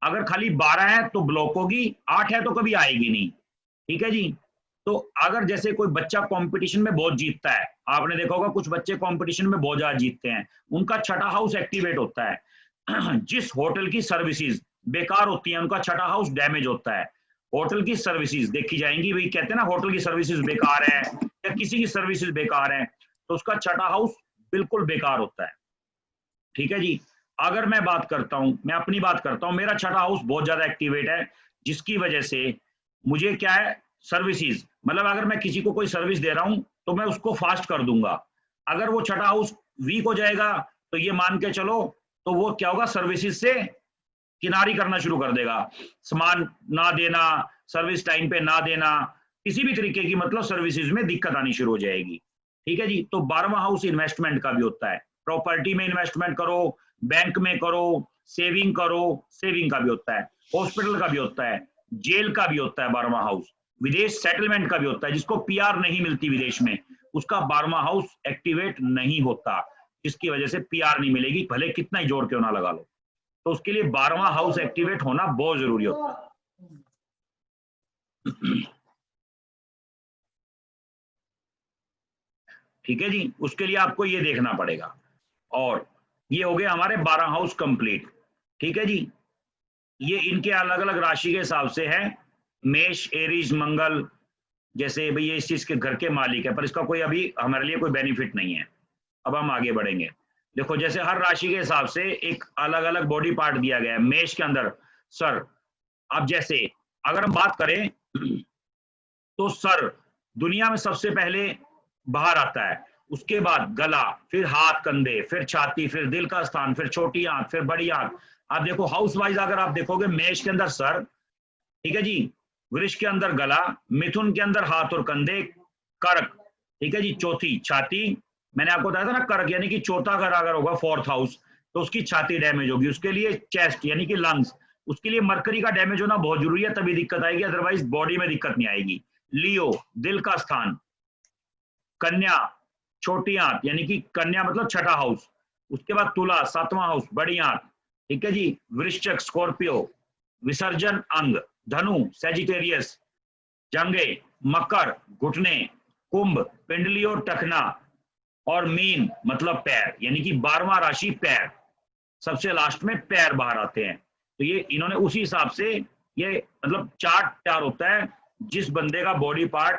अगर खाली 12 है तो ब्लॉक होगी, 8 है तो कभी आएगी नहीं, ठीक है जी। तो अगर जैसे कोई बच्चा कंपटीशन में बहुत जीतता है, आपने देखा होगा कुछ बच्चे कंपटीशन में बहुत ज्यादा जीतते हैं, उनका 6ठा हाउस एक्टिवेट होता है। जिस होटल की सर्विसेज बेकार होती है उनका 6ठा हाउस डैमेज होता है। होटल की सर्विसेज देखी जाएंगी, भाई कहते हैं ना होटल की सर्विसेज बेकार है या किसी की सर्विसेज बेकार है, तो उसका 6ठा हाउस बिल्कुल बेकार होता है, ठीक है जी। अगर मैं बात करता हूं, मैं अपनी बात करता हूं, मेरा 6ठा हाउस बहुत ज्यादा एक्टिवेट है, जिसकी वजह से मुझे क्या है सर्विसेज, मतलब अगर मैं किसी को कोई सर्विस दे रहा हूं तो मैं उसको फास्ट कर दूंगा। अगर वो 6ठा हाउस वीक हो जाएगा तो ये मान के चलो तो वो क्या होगा, सर्विसेज से किनारी करना शुरू कर देगा, सामान ना देना, सर्विस टाइम पे ना देना, किसी भी तरीके की मतलब सर्विसेज में दिक्कत आनी शुरू हो जाएगी, ठीक है जी। तो 12वां हाउस इन्वेस्टमेंट का भी होता है, प्रॉपर्टी में इन्वेस्टमेंट करो, बैंक में करो, सेविंग करो, सेविंग का भी होता है, हॉस्पिटल का भी होता है, जेल का भी होता है 12वां हाउस, विदेश सेटलमेंट का भी होता है। जिसको पीआर नहीं मिलती विदेश में, उसका 12वां हाउस एक्टिवेट नहीं होता, जिसकी वजह से पीआर नहीं मिलेगी, भले कितना ही जोर क्यों ना लगा लो। तो उसके लिए 12वां हाउस एक्टिवेट होना बहुत जरूरी होता है। ठीक है जी, उसके लिए आपको ये देखना पड़ेगा। और ये हो गए हमारे 12 हाउस कंप्लीट, ठीक है जी। ये इनके अलग अलग राशि के हिसाब से है, मेष, एरीज, मंगल, जैसे भाई ये इस चीज के घर के मालिक है, पर इसका कोई अभी हमारे लिए कोई बेनिफिट नहीं है। अब हम आगे बढ़ेंगे। देखो जैसे हर राशि के हिसाब से एक अलग अलग बॉडी पार्ट दिया गया है। मेष के अंदर सर, अब जैसे अगर हम बात करें तो सर दुनिया में सबसे पहले बाहर आता है, उसके बाद गला, फिर हाथ कंधे, फिर छाती, फिर दिल का स्थान, फिर छोटी आंख, फिर बड़ी आंख। आप देखो हाउस वाइज अगर आप देखोगे, मेष के अंदर सर, ठीक है जी, वृष के अंदर गला, मिथुन के अंदर हाथ और कंधे, कर्क, ठीक है जी, चौथी छाती। मैंने आपको बताया था ना कर्क यानी कि चौथा घर अगर होगा 4th हाउस तो उसकी छाती डैमेज होगी। उसके लिए चेस्ट यानी कि लंग्स, उसके लिए मरकरी का डैमेज होना बहुत जरूरी है, तभी दिक्कत आएगी, अदरवाइज बॉडी में दिक्कत नहीं आएगी। लियो, दिल का स्थान। कन्या, छोटी आंत यानी कि कन्या मतलब 6ठा हाउस। उसके बाद तुला, 7वां हाउस, बड़ी आंत, ठीक है जी। वृश्चिक, स्कॉर्पियो, विसर्जन अंग। धनु, सेजिटेरियस, जंगे, मकर, घुटने, कुंभ, पिंडली और टखना, और मीन मतलब पैर, यानी कि 12वां राशि पैर, सबसे लास्ट में पैर बाहर आते हैं। तो ये इन्होंने उसी हिसाब से ये मतलब चार्ट तैयार होता है जिस बंदे का body part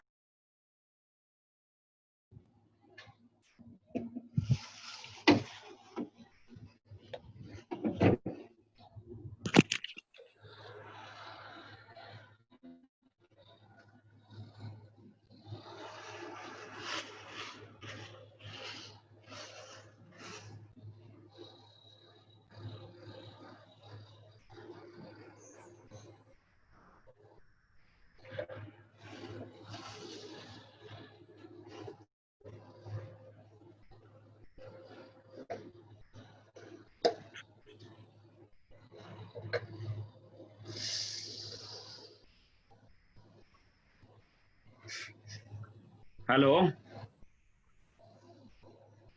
hello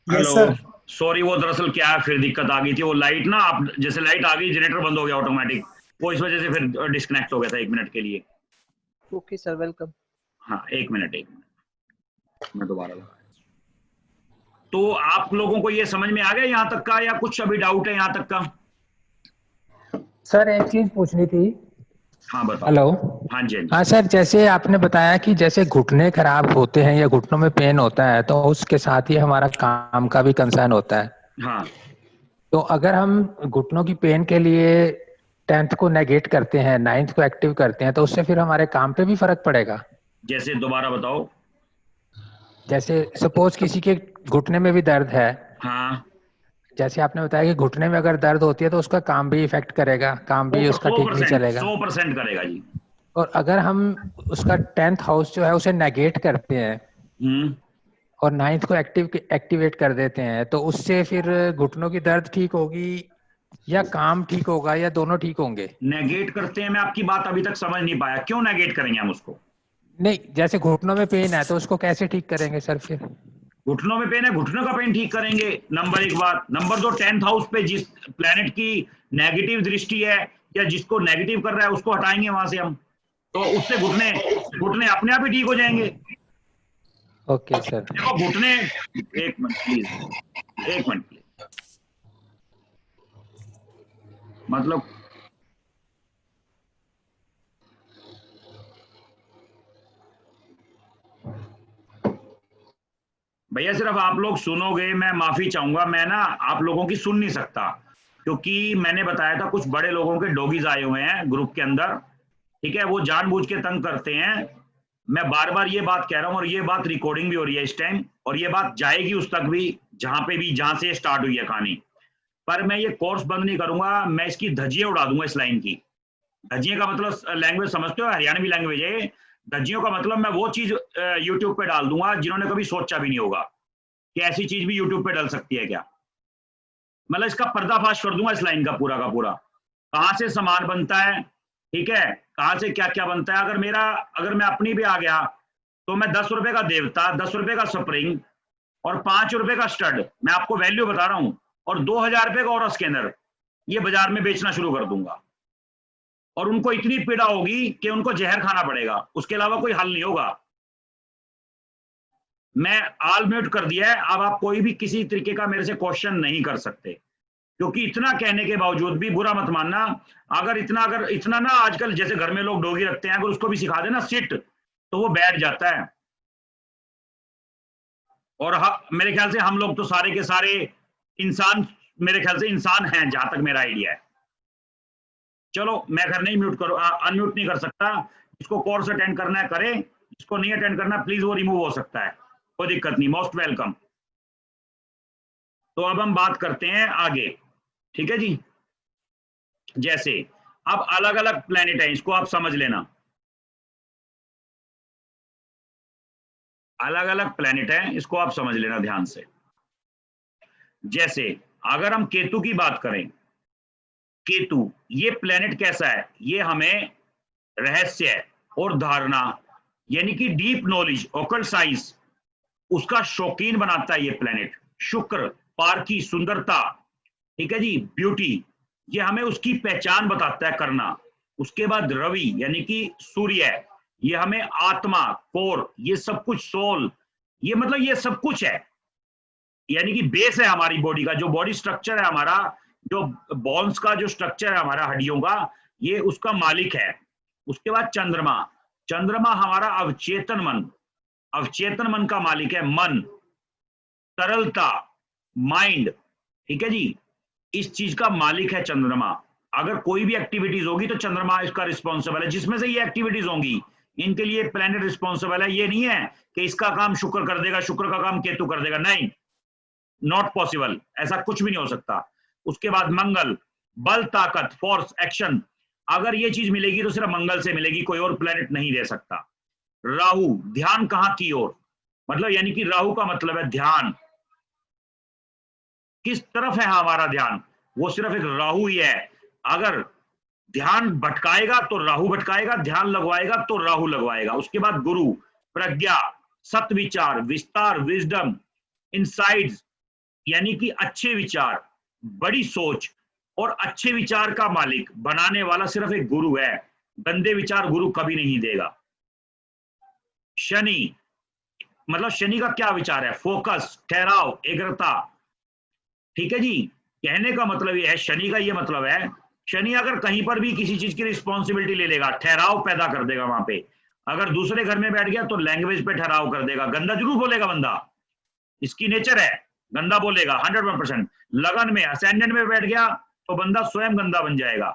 hello sorry, वो दरअसल क्या है, फिर दिक्कत आ गई थी, वो लाइट ना, आप जैसे लाइट आ गई जनरेटर बंद हो गया ऑटोमेटिक, वो इस वजह से फिर डिस्कनेक्ट हो गया था 1 मिनट के लिए। Okay sir, welcome. हाँ, 1 मिनट मैं दोबारा लगा। तो आप लोगों को ये समझ में आ गया यहाँ तक का, या कुछ अभी डाउट है यहाँ तक का? सर एक चीज पूछनी थी। हाँ बताओ। हेलो। हाँ जी, हाँ जी। हाँ सर, जैसे आपने बताया कि जैसे घुटने खराब होते हैं या घुटनों में पेन होता है तो उसके साथ ही हमारा काम का भी कंसर्न होता है। हाँ, तो अगर हम घुटनों की पेन के लिए 10th को नेगेट करते हैं, 9th को एक्टिव करते हैं, तो उससे फिर हमारे काम पे भी फर्क पड़ेगा? जैसे दोबारा बताओ। जैसे सपोज किसी के घुटने में भी दर्द है। हाँ, जैसे आपने बताया कि घुटने में अगर दर्द होती है तो उसका काम भी इफेक्ट करेगा, काम भी उसका ठीक नहीं चलेगा। 100% करेगा जी। और अगर हम उसका 10th हाउस जो है उसे नेगेट करते हैं और 9th को एक्टिवेट कर देते हैं, तो उससे फिर घुटनों की दर्द ठीक होगी या काम ठीक होगा या दोनों ठीक होंगे? नेगेट करते हैं, मैं आपकी बात अभी तक समझ नहीं पाया, क्यों नेगेट करेंगे हम उसको? नहीं, जैसे घुटनों में पेन है तो उसको कैसे ठीक करेंगे सर फिर? घुटनों में पेन है, घुटनों का पेन ठीक करेंगे, नंबर 1 बात। नंबर 2, 10th हाउस पे जिस प्लेनेट की नेगेटिव दृष्टि है या जिसको नेगेटिव कर रहा है उसको हटाएंगे वहां से हम, तो उससे घुटने अपने आप ही ठीक हो जाएंगे। Okay sir. देखो घुटने, एक मिनट प्लीज, मतलब भैया सिर्फ आप लोग सुनोगे, मैं माफी चाहूंगा, मैं ना आप लोगों की सुन नहीं सकता, क्योंकि मैंने बताया था कुछ बड़े लोगों के डॉगीज आए हुए हैं ग्रुप के अंदर, ठीक है, वो जानबूझ के तंग करते हैं। मैं बार बार ये बात कह रहा हूं और ये बात रिकॉर्डिंग भी हो रही है इस टाइम, और ये बात जाएगी उस तक भी जहां से स्टार्ट हुई है कहानी। पर मैं ये कोर्स बंद नहीं करूंगा, मैं इसकी धज्जियां उड़ा दूंगा इस लाइन की। धज्जियां का मतलब लैंग्वेज समझते हो, हरियाणवी लैंग्वेज है। धज्जियों का मतलब मैं वो चीज यूट्यूब पे डाल दूंगा जिन्होंने कभी सोचा भी नहीं होगा कि ऐसी चीज भी यूट्यूब पे डल सकती है क्या। मतलब इसका पर्दाफाश कर दूंगा इस लाइन का पूरा, कहां से सामान बनता है, ठीक है, कहां से क्या क्या बनता है। अगर मैं अपनी भी आ गया तो मैं 10 रुपए का देवता, 10 रुपए का स्प्रिंग और 5 रुपए का स्टड, मैं आपको वैल्यू बता रहा हूं, और 2000 रुपए का और स्कैनर, ये बाजार में बेचना शुरू कर दूंगा। और उनको इतनी पीड़ा होगी कि उनको जहर खाना पड़ेगा, उसके अलावा कोई हल नहीं होगा। मैं ऑल म्यूट कर दिया है, अब आप कोई भी किसी तरीके का मेरे से क्वेश्चन नहीं कर सकते, क्योंकि इतना कहने के बावजूद भी, बुरा मत मानना, अगर इतना ना, आजकल जैसे घर में लोग डॉगी रखते हैं, अगर उसको भी सिखा देना सिट, तो वो बैठ जाता है। और मेरे ख्याल से हम लोग तो सारे के सारे इंसान, मेरे ख्याल से इंसान हैं, जहां तक मेरा आइडिया है। चलो मैं घर नहीं अनम्यूट नहीं कर सकता, जिसको कोर्स अटेंड करना है करे, जिसको नहीं अटेंड करना प्लीज वो रिमूव हो सकता है, कोई दिक्कत नहीं, मोस्ट वेलकम। तो अब हम बात करते हैं आगे, ठीक है जी। जैसे अब अलग अलग प्लेनेट है, इसको आप समझ लेना, अलग अलग प्लेनेट है, इसको आप समझ लेना ध्यान से। जैसे अगर हम केतु की बात करें, केतु ये प्लेनेट कैसा है, ये हमें रहस्य और धारणा यानी कि डीप नॉलेज, ऑकल्ट साइंस, उसका शौकीन बनाता है ये प्लेनेट। शुक्र पारखी, सुंदरता, ठीक है जी, ब्यूटी, ये हमें उसकी पहचान बताता है करना। उसके बाद रवि यानी कि सूर्य, ये हमें आत्मा, कोर, ये सब कुछ, सोल, ये मतलब ये सब कुछ है, यानी कि बेस है हमारी बॉडी का, जो बॉडी स्ट्रक्चर है हमारा, जो बोन्स का जो स्ट्रक्चर है हमारा, हड्डियों का, ये उसका मालिक है। उसके बाद चंद्रमा, चंद्रमा हमारा अवचेतन मन, अवचेतन मन का मालिक है, मन, तरलता, माइंड, ठीक है जी, इस चीज का मालिक है चंद्रमा। अगर कोई भी एक्टिविटीज होगी तो चंद्रमा इसका रिस्पॉन्सिबल है। जिसमें से ये एक्टिविटीज होंगी इनके लिए प्लैनेट रिस्पॉन्सिबल है। ये नहीं है कि इसका काम शुक्र कर देगा, शुक्र का काम केतु कर देगा, नहीं, नॉट पॉसिबल, ऐसा कुछ भी नहीं हो सकता। उसके बाद मंगल, बल, ताकत, फोर्स, एक्शन, अगर ये चीज मिलेगी तो सिर्फ मंगल से मिलेगी, कोई और प्लैनेट नहीं दे सकता। राहु, ध्यान कहां की ओर, मतलब यानी कि राहु का मतलब है ध्यान, किस तरफ है हमारा ध्यान, वो सिर्फ एक राहु ही है। अगर ध्यान भटकाएगा तो राहु भटकाएगा, ध्यान लगवाएगा तो राहु लगवाएगा। उसके बाद गुरु, प्रज्ञा, सत्विचार, विस्तार, विजडम, इनसाइट्स, यानी कि अच्छे विचार, बड़ी सोच और अच्छे विचार का मालिक बनाने वाला सिर्फ एक गुरु है। गंदे विचार गुरु कभी नहीं देगा। शनि, मतलब शनि का क्या विचार है, फोकस, ठहराव, एकाग्रता, ठीक है जी। कहने का मतलब ये है, शनि का ये मतलब है, शनि अगर कहीं पर भी किसी चीज की रिस्पॉन्सिबिलिटी ले लेगा, ठहराव पैदा कर देगा वहां पे। अगर दूसरे घर में बैठ गया तो लैंग्वेज पे ठहराव कर देगा, गंदा जरूर बोलेगा बंदा, इसकी नेचर है, गंदा बोलेगा 100%। लगन में, असेंडेंट में बैठ गया तो बंदा स्वयं गंदा बन जाएगा,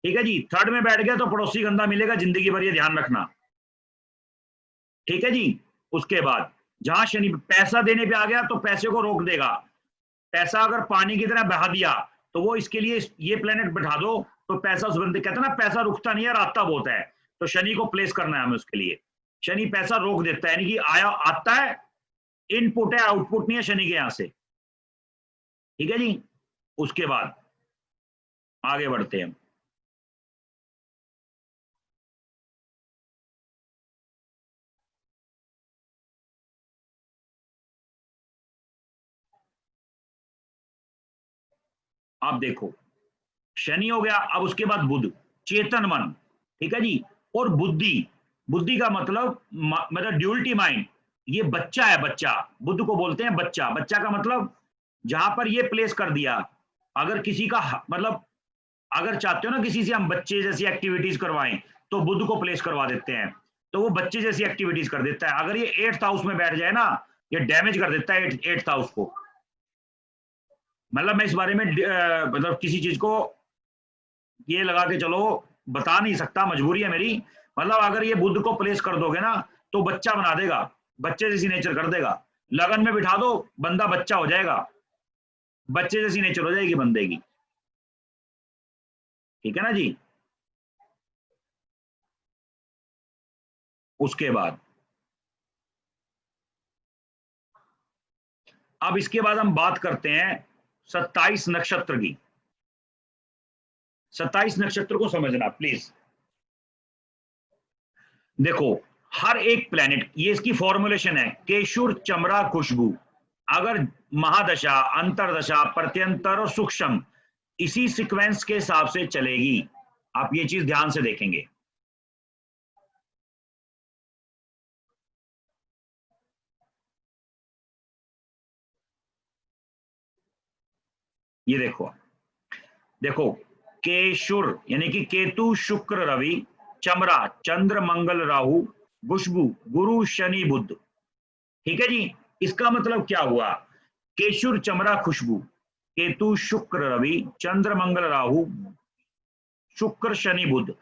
ठीक है जी। थर्ड में बैठ गया तो पड़ोसी गंदा मिलेगा जिंदगी भर, ये ध्यान रखना, ठीक है जी। उसके बाद जहां शनि पैसा देने पे आ गया तो पैसे को रोक देगा। पैसा अगर पानी की तरह बहा दिया तो वो इसके लिए ये प्लेनेट बैठा दो तो पैसा उस बंदे, कहते हैं ना पैसा रुकता नहीं है, रास्ता बहुत है, तो शनि को प्लेस करना है हमें उसके लिए। शनि पैसा रोक देता है, यानी कि आया आता है, इनपुट है, आउटपुट नहीं है शनि के यहां से, ठीक है जी। उसके बाद आगे बढ़ते हैं। आप देखो शनि हो गया, अब उसके बाद बुध, चेतन मन, ठीक है जी। और बुद्धि, बुद्धि का मतलब ड्यूअलिटी माइंड, ये बच्चा है, बच्चा, बुद्ध को बोलते हैं बच्चा। बच्चा का मतलब जहां पर ये प्लेस कर दिया, अगर किसी का मतलब अगर चाहते हो ना किसी से हम बच्चे जैसी एक्टिविटीज करवाएं तो बुद्ध को प्लेस करवा देते हैं, तो वो बच्चे जैसी एक्टिविटीज कर देता है। अगर ये 8th हाउस में बैठ जाए ना, ये डैमेज कर देता है 8th हाउस को। मतलब मैं इस बारे में मतलब किसी चीज को ये लगा के चलो बता नहीं सकता, मजबूरी है मेरी। मतलब अगर ये बुद्ध को प्लेस कर दोगे ना तो बच्चा बना देगा, बच्चे जैसी नेचर कर देगा। लगन में बिठा दो, बंदा बच्चा हो जाएगा, बच्चे जैसी नेचर हो जाएगी बंदे की, ठीक है ना जी। उसके बाद अब इसके बाद हम बात करते हैं 27 नक्षत्र की। 27 नक्षत्र को समझना प्लीज। देखो हर एक प्लेनेट, ये इसकी फॉर्मुलेशन है, केशुर, चमरा, खुशबू। अगर महादशा, अंतरदशा, प्रत्यंतर और सूक्ष्म इसी सीक्वेंस के हिसाब से चलेगी, आप ये चीज ध्यान से देखेंगे। ये देखो, देखो केशुर यानी कि केतु, शुक्र, रवि, चमरा, चंद्र, मंगल, राहु, खुशबू, गुरु, शनि, बुध, ठीक है जी। इसका मतलब क्या हुआ, केशुर, चमरा, खुशबू, केतु, शुक्र, रवि, चंद्र, मंगल, राहु, शुक्र, शनि, बुध।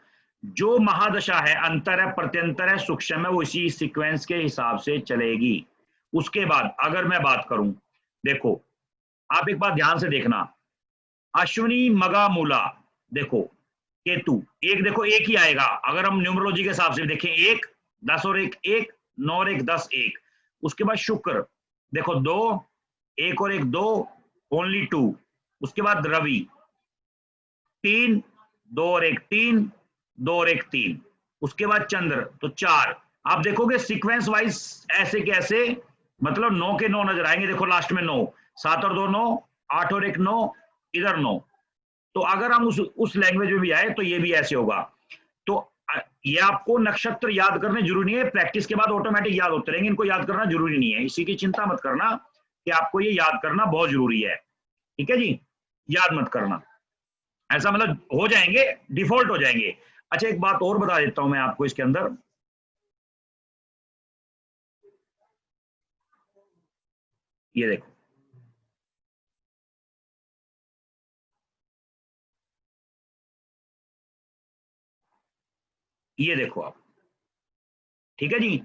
जो महादशा है, अंतर है, प्रत्यंतर है, सूक्ष्म है, वो इसी सीक्वेंस के हिसाब से चलेगी। उसके बाद अगर मैं बात करूं, देखो आप एक बात ध्यान से देखना, अश्विनी, मगा, मूला, देखो केतु, एक देखो एक ही आएगा। अगर हम न्यूमरोलॉजी के हिसाब से देखें, 1, 10 और 1, 1, 9 और 1, 10, 1। उसके बाद शुक्र, देखो 2, 1 और 1, 2, ओनली 2। उसके बाद रवि 3, 2 और 1, 3, 2 और 1, 3। उसके बाद चंद्र, तो 4। आप देखोगे सीक्वेंस वाइज ऐसे कैसे, मतलब 9 के 9 नजर आएंगे। देखो लास्ट में 9, 7 और 2 9, 8 और 1 9, इधर 9। तो अगर हम उस लैंग्वेज में भी आए तो ये भी ऐसे होगा। तो ये आपको नक्षत्र याद करने जरूरी नहीं है, प्रैक्टिस के बाद ऑटोमेटिक याद होते रहेंगे, इनको याद करना जरूरी नहीं है, इसी की चिंता मत करना कि आपको ये याद करना बहुत जरूरी है, ठीक है जी। याद मत करना, ऐसा मतलब हो जाएंगे, डिफॉल्ट हो जाएंगे। अच्छा एक बात और बता देता हूं मैं आपको इसके अंदर, ये देखो, ये देखो आप, ठीक है जी।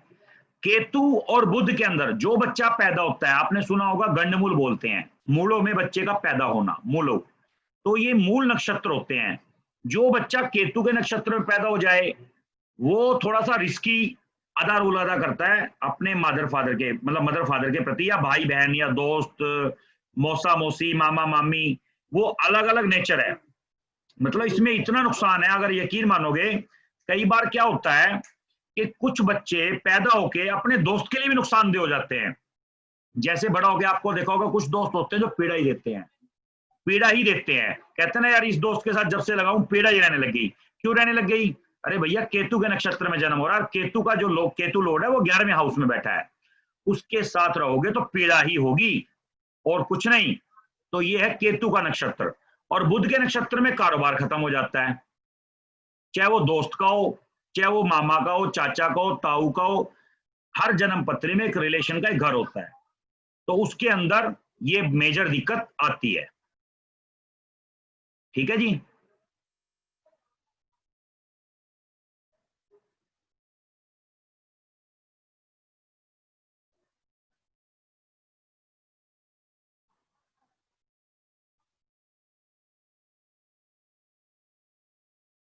केतु और बुध के अंदर जो बच्चा पैदा होता है, आपने सुना होगा गंडमूल बोलते हैं, मूलों में बच्चे का पैदा होना, मूलों, तो ये मूल नक्षत्र होते हैं। जो बच्चा केतु के नक्षत्र में पैदा हो जाए वो थोड़ा सा रिस्की अदा रोल अदा करता है अपने मदर फादर के, मतलब मदर फादर के प्रति, या भाई बहन या दोस्त, मौसा मौसी, मामा मामी, वो अलग अलग नेचर है। मतलब इसमें इतना नुकसान है, अगर यकीन मानोगे, कई बार क्या होता है कि कुछ बच्चे पैदा होके अपने दोस्त के लिए भी नुकसानदेह हो जाते हैं। जैसे बड़ा होके आपको देखा होगा कुछ दोस्त होते हैं जो पीड़ा ही देते हैं, पीड़ा ही देते हैं, कहते हैं ना यार इस दोस्त के साथ जब से लगाऊं पीड़ा ही रहने लग गई। क्यों रहने लग गई? अरे भैया केतु के नक्षत्र में जन्म हो रहा है, केतु का जो लोग केतु लॉर्ड है वो 11वें हाउस में बैठा है, उसके साथ रहोगे तो पीड़ा ही होगी और कुछ नहीं। तो ये है केतु का नक्षत्र। और बुध के नक्षत्र में कारोबार खत्म हो जाता है, चाहे वो दोस्त का हो, चाहे वो मामा का हो, चाचा का हो, ताऊ का हो, हर जन्म पत्री में एक रिलेशन का एक घर होता है, तो उसके अंदर ये मेजर दिक्कत आती है। ठीक है जी।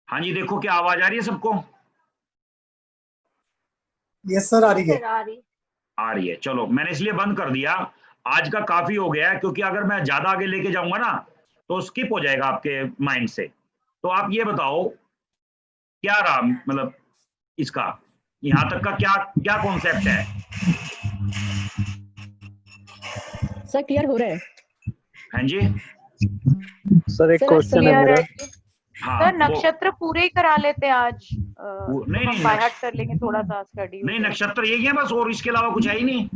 हाँ जी, देखो क्या आवाज आ रही है सबको? यस सर, आ रही है। आ रही है, चलो मैंने इसलिए बंद कर दिया, आज का काफी हो गया है, क्योंकि अगर मैं ज्यादा आगे लेके जाऊंगा ना तो स्किप हो जाएगा आपके माइंड से। तो आप ये बताओ क्या रहा, मतलब इसका यहाँ तक का क्या क्या कॉन्सेप्ट है? सर क्लियर हो रहा है? हाँ जी सर एक क्वेश्चन है मेरा। हाँ, सर नक्षत्र पूरे ही करा लेते हैं आज, नहीं बाय हार्ट कर लेंगे थोड़ा सा स्टडी। नहीं, नक्षत्र यही है बस, और इसके अलावा कुछ है ही नहीं।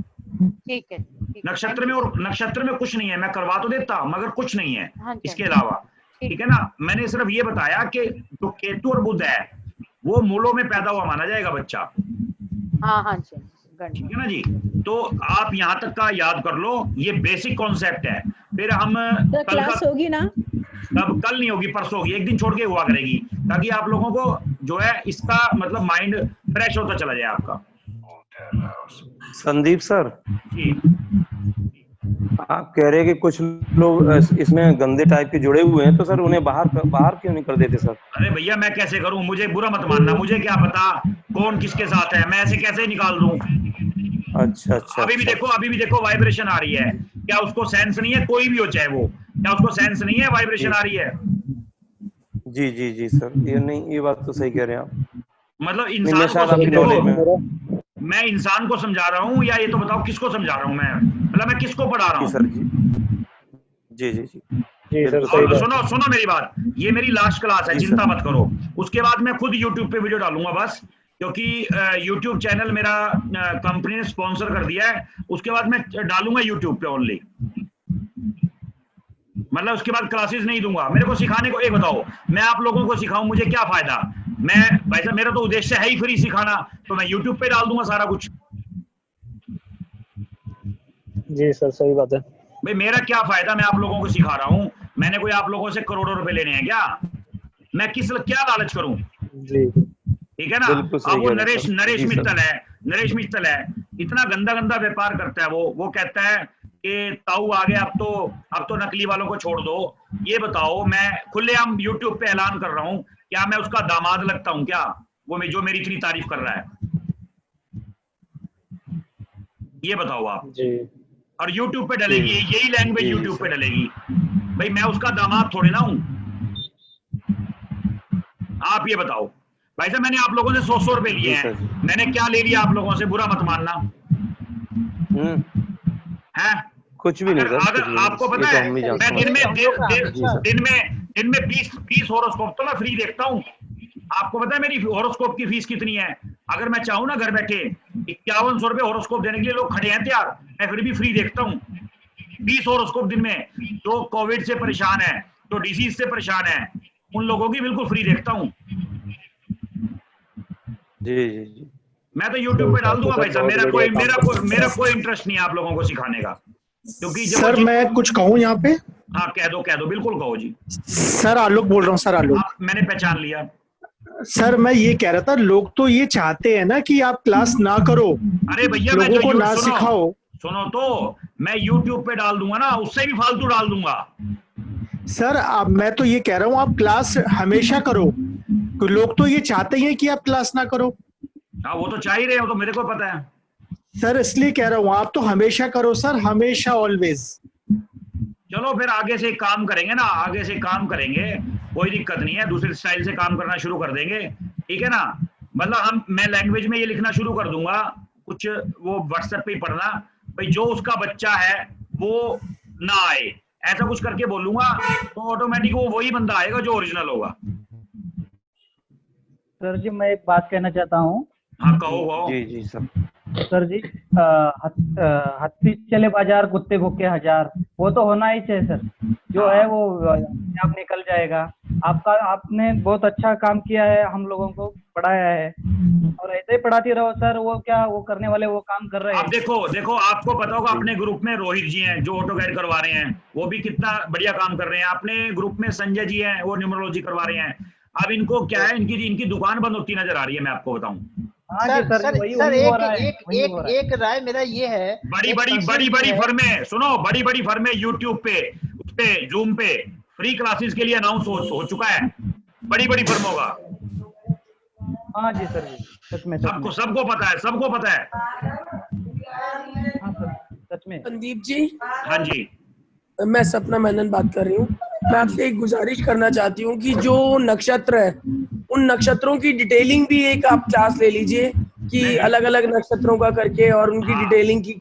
ठीक है, नक्षत्र में, और नक्षत्र में कुछ नहीं है, मैं करवा तो देता मगर कुछ नहीं है हाँ इसके अलावा। ठीक है ना, मैंने सिर्फ ये बताया कि जो केतु और बुध है वो मूलों में पैदा हुआ माना जाएगा बच्चा। हाँ जी, ठीक है ना जी। तो आप यहाँ तक का याद कर लो, ये बेसिक कॉन्सेप्ट है। फिर हम क्लास होगी ना? अब कल नहीं होगी, परसों होगी, एक दिन छोड़ के हुआ करेगी, ताकि आप लोगों को जो है इसका मतलब माइंड फ्रेश होता चला जाए आपका। संदीप सर जी, आप कह रहे हैं कि कुछ लोग इसमें गंदे टाइप के जुड़े हुए हैं, तो सर उन्हें बाहर क्यों नहीं कर देते सर? अरे भैया मैं कैसे करूं, मुझे बुरा मत मानना, मुझे क्या पता कौन किसके साथ है, मैं ऐसे कैसे निकाल दूं? अच्छा अच्छा। अभी भी देखो वाइब्रेशन आ रही है, क्या उसको सेंस नहीं है? कोई भी हो चाहे वो, क्या उसको सेंस नहीं है वाइब्रेशन आ रही है? जी जी जी सर, ये नहीं, ये बात तो सही कह रहे हैं आप। मतलब इंसान को मैं इंसान को समझा रहा हूँ, या ये तो बताओ किसको समझा रहा हूँ मैं, मतलब मैं किसको पढ़ा रहा हूँ? सर जी जी जी जी सर, और सुनो मेरी बात, ये मेरी लास्ट क्लास है, चिंता मत करो, उसके बाद मैं खुद YouTube पे वीडियो डालूंगा बस, क्योंकि YouTube चैनल मेरा कंपनी ने स्पॉन्सर कर दिया है, उसके बाद मैं डालूंगा YouTube पे ओनली, मतलब उसके बाद क्लासेस नहीं दूंगा। मेरे को सिखाने को, एक बताओ मैं आप लोगों को सिखाऊं, मुझे क्या फायदा? मैं भाई साहब, मेरा तो उद्देश्य है ही फ्री सिखाना, तो मैं YouTube पे डाल दूंगा सारा कुछ। जी सर, सही बात है। भाई मेरा क्या फायदा, मैं आप लोगों को सिखा रहा हूँ, मैंने कोई आप लोगों से करोड़ों रुपए लेने हैं क्या? मैं क्या लालच करूं? जी ठीक है ना। अब वो नरेश मित्तल है, इतना गंदा व्यापार करता है वो कहता है कि ताऊ आ गए, अब तो नकली वालों को छोड़ दो। ये बताओ, मैं खुलेआम YouTube पे ऐलान कर रहा हूँ, क्या मैं उसका दामाद लगता हूँ क्या? वो जो मेरी इतनी तारीफ कर रहा है, ये बताओ आप जी। और YouTube पे डलेगी, यही लैंग्वेज YouTube पे डलेगी। भाई मैं उसका दामाद थोड़े ना हूं। आप ये बताओ भाई साहब, मैंने आप लोगों से 100 रुपए लिए हैं, मैंने क्या ले लिया आप लोगों से? बुरा मत मानना है, कुछ भी नहीं सर। अगर आपको पता है, मैं दिन में 20 हॉरोस्कोप तो मैं फ्री देखता हूँ। आपको पता है मेरी हॉरोस्कोप की फीस कितनी है? अगर मैं चाहूँ ना घर बैठे 5100 रुपए हॉरोस्कोप देने के लिए लोग खड़े हैं तैयार, मैं फिर भी फ्री देखता हूँ 20 हॉरोस्कोप दिन में। जो कोविड से परेशान है, जो डिसीज से परेशान है, उन लोगों की बिल्कुल फ्री देखता हूँ। जी जी जी। मैं तो YouTube पे डाल दूंगा भाई साहब, मेरा कोई इंटरेस्ट नहीं है आप लोगों को सिखाने का, क्योंकि सर मैं कुछ कहूँ यहाँ पे? हाँ कह दो, बिल्कुल कहो जी। सर आलोक बोल रहा हूँ, सर आलोक। मैंने पहचान लिया। सर मैं ये कह रहा था, लोग तो ये चाहते हैं ना कि आप क्लास ना करो, अरे भैया लोगों को ना सिखाओ। सुनो तो मैं YouTube पे डाल दूंगा ना, उससे भी फालतू डाल दूंगा। सर मैं तो ये कह रहा हूँ आप क्लास हमेशा करो, लोग तो ये चाहते हैं कि आप क्लास ना करो। हाँ वो तो चाह ही रहे हो, तो मेरे को पता है सर, इसलिए कह रहा हूँ आप तो हमेशा करो सर, हमेशा, ऑलवेज। चलो फिर आगे से काम करेंगे ना, आगे से काम करेंगे, कोई दिक्कत नहीं है, दूसरे स्टाइल से काम करना शुरू कर देंगे, ठीक है ना। मतलब मैं लैंग्वेज में ये लिखना शुरू कर दूंगा, कुछ वो व्हाट्सएप पे ही पढ़ना, भाई जो उसका बच्चा है वो ना आए, ऐसा कुछ करके बोलूंगा, तो ऑटोमेटिक वो वही बंदा आएगा जो ओरिजिनल होगा। सर जी मैं एक बात कहना चाहता हूँ। हाँ कहो। जी जी सर। सर जी हत्ती चले बाजार कुत्ते भूखे हजार, वो तो होना ही चाहिए सर, जो है वो आप निकल जाएगा। आपने बहुत अच्छा काम किया है, हम लोगों को पढ़ाया है, और ऐसे ही पढ़ाती रहो सर। वो करने वाले वो काम कर रहे हैं। आप देखो आपको पता होगा अपने ग्रुप में रोहित जी हैं जो ऑटो गाइड करवा रहे हैं, वो भी कितना बढ़िया काम कर रहे हैं। अपने ग्रुप में संजय जी हैं, वो न्यूमरोलॉजी करवा रहे हैं। अब इनको क्या है, इनकी दुकान बंद होती नजर आ रही है, मैं आपको बताऊं। सर एक राय मेरा ये है, बड़ी फर्में सुनो, बड़ी फर्में यूट्यूब पे, उस पे जूम पे फ्री क्लासेस के लिए अनाउंस हो चुका है, बड़ी फर्मों का। हाँ जी सर जी, सच में सबको पता है। हाँ सर सच में। संदीप जी। हाँ जी। मैं सपना मेनन बात कर रही हूँ। मैं आपसे एक गुजारिश करना चाहती हूँ कि जो नक्षत्र है, उन नक्षत्रों की डिटेलिंग भी एक आप क्लास ले लीजिए, कि अलग अलग नक्षत्रों का करके और उनकी डिटेलिंग की।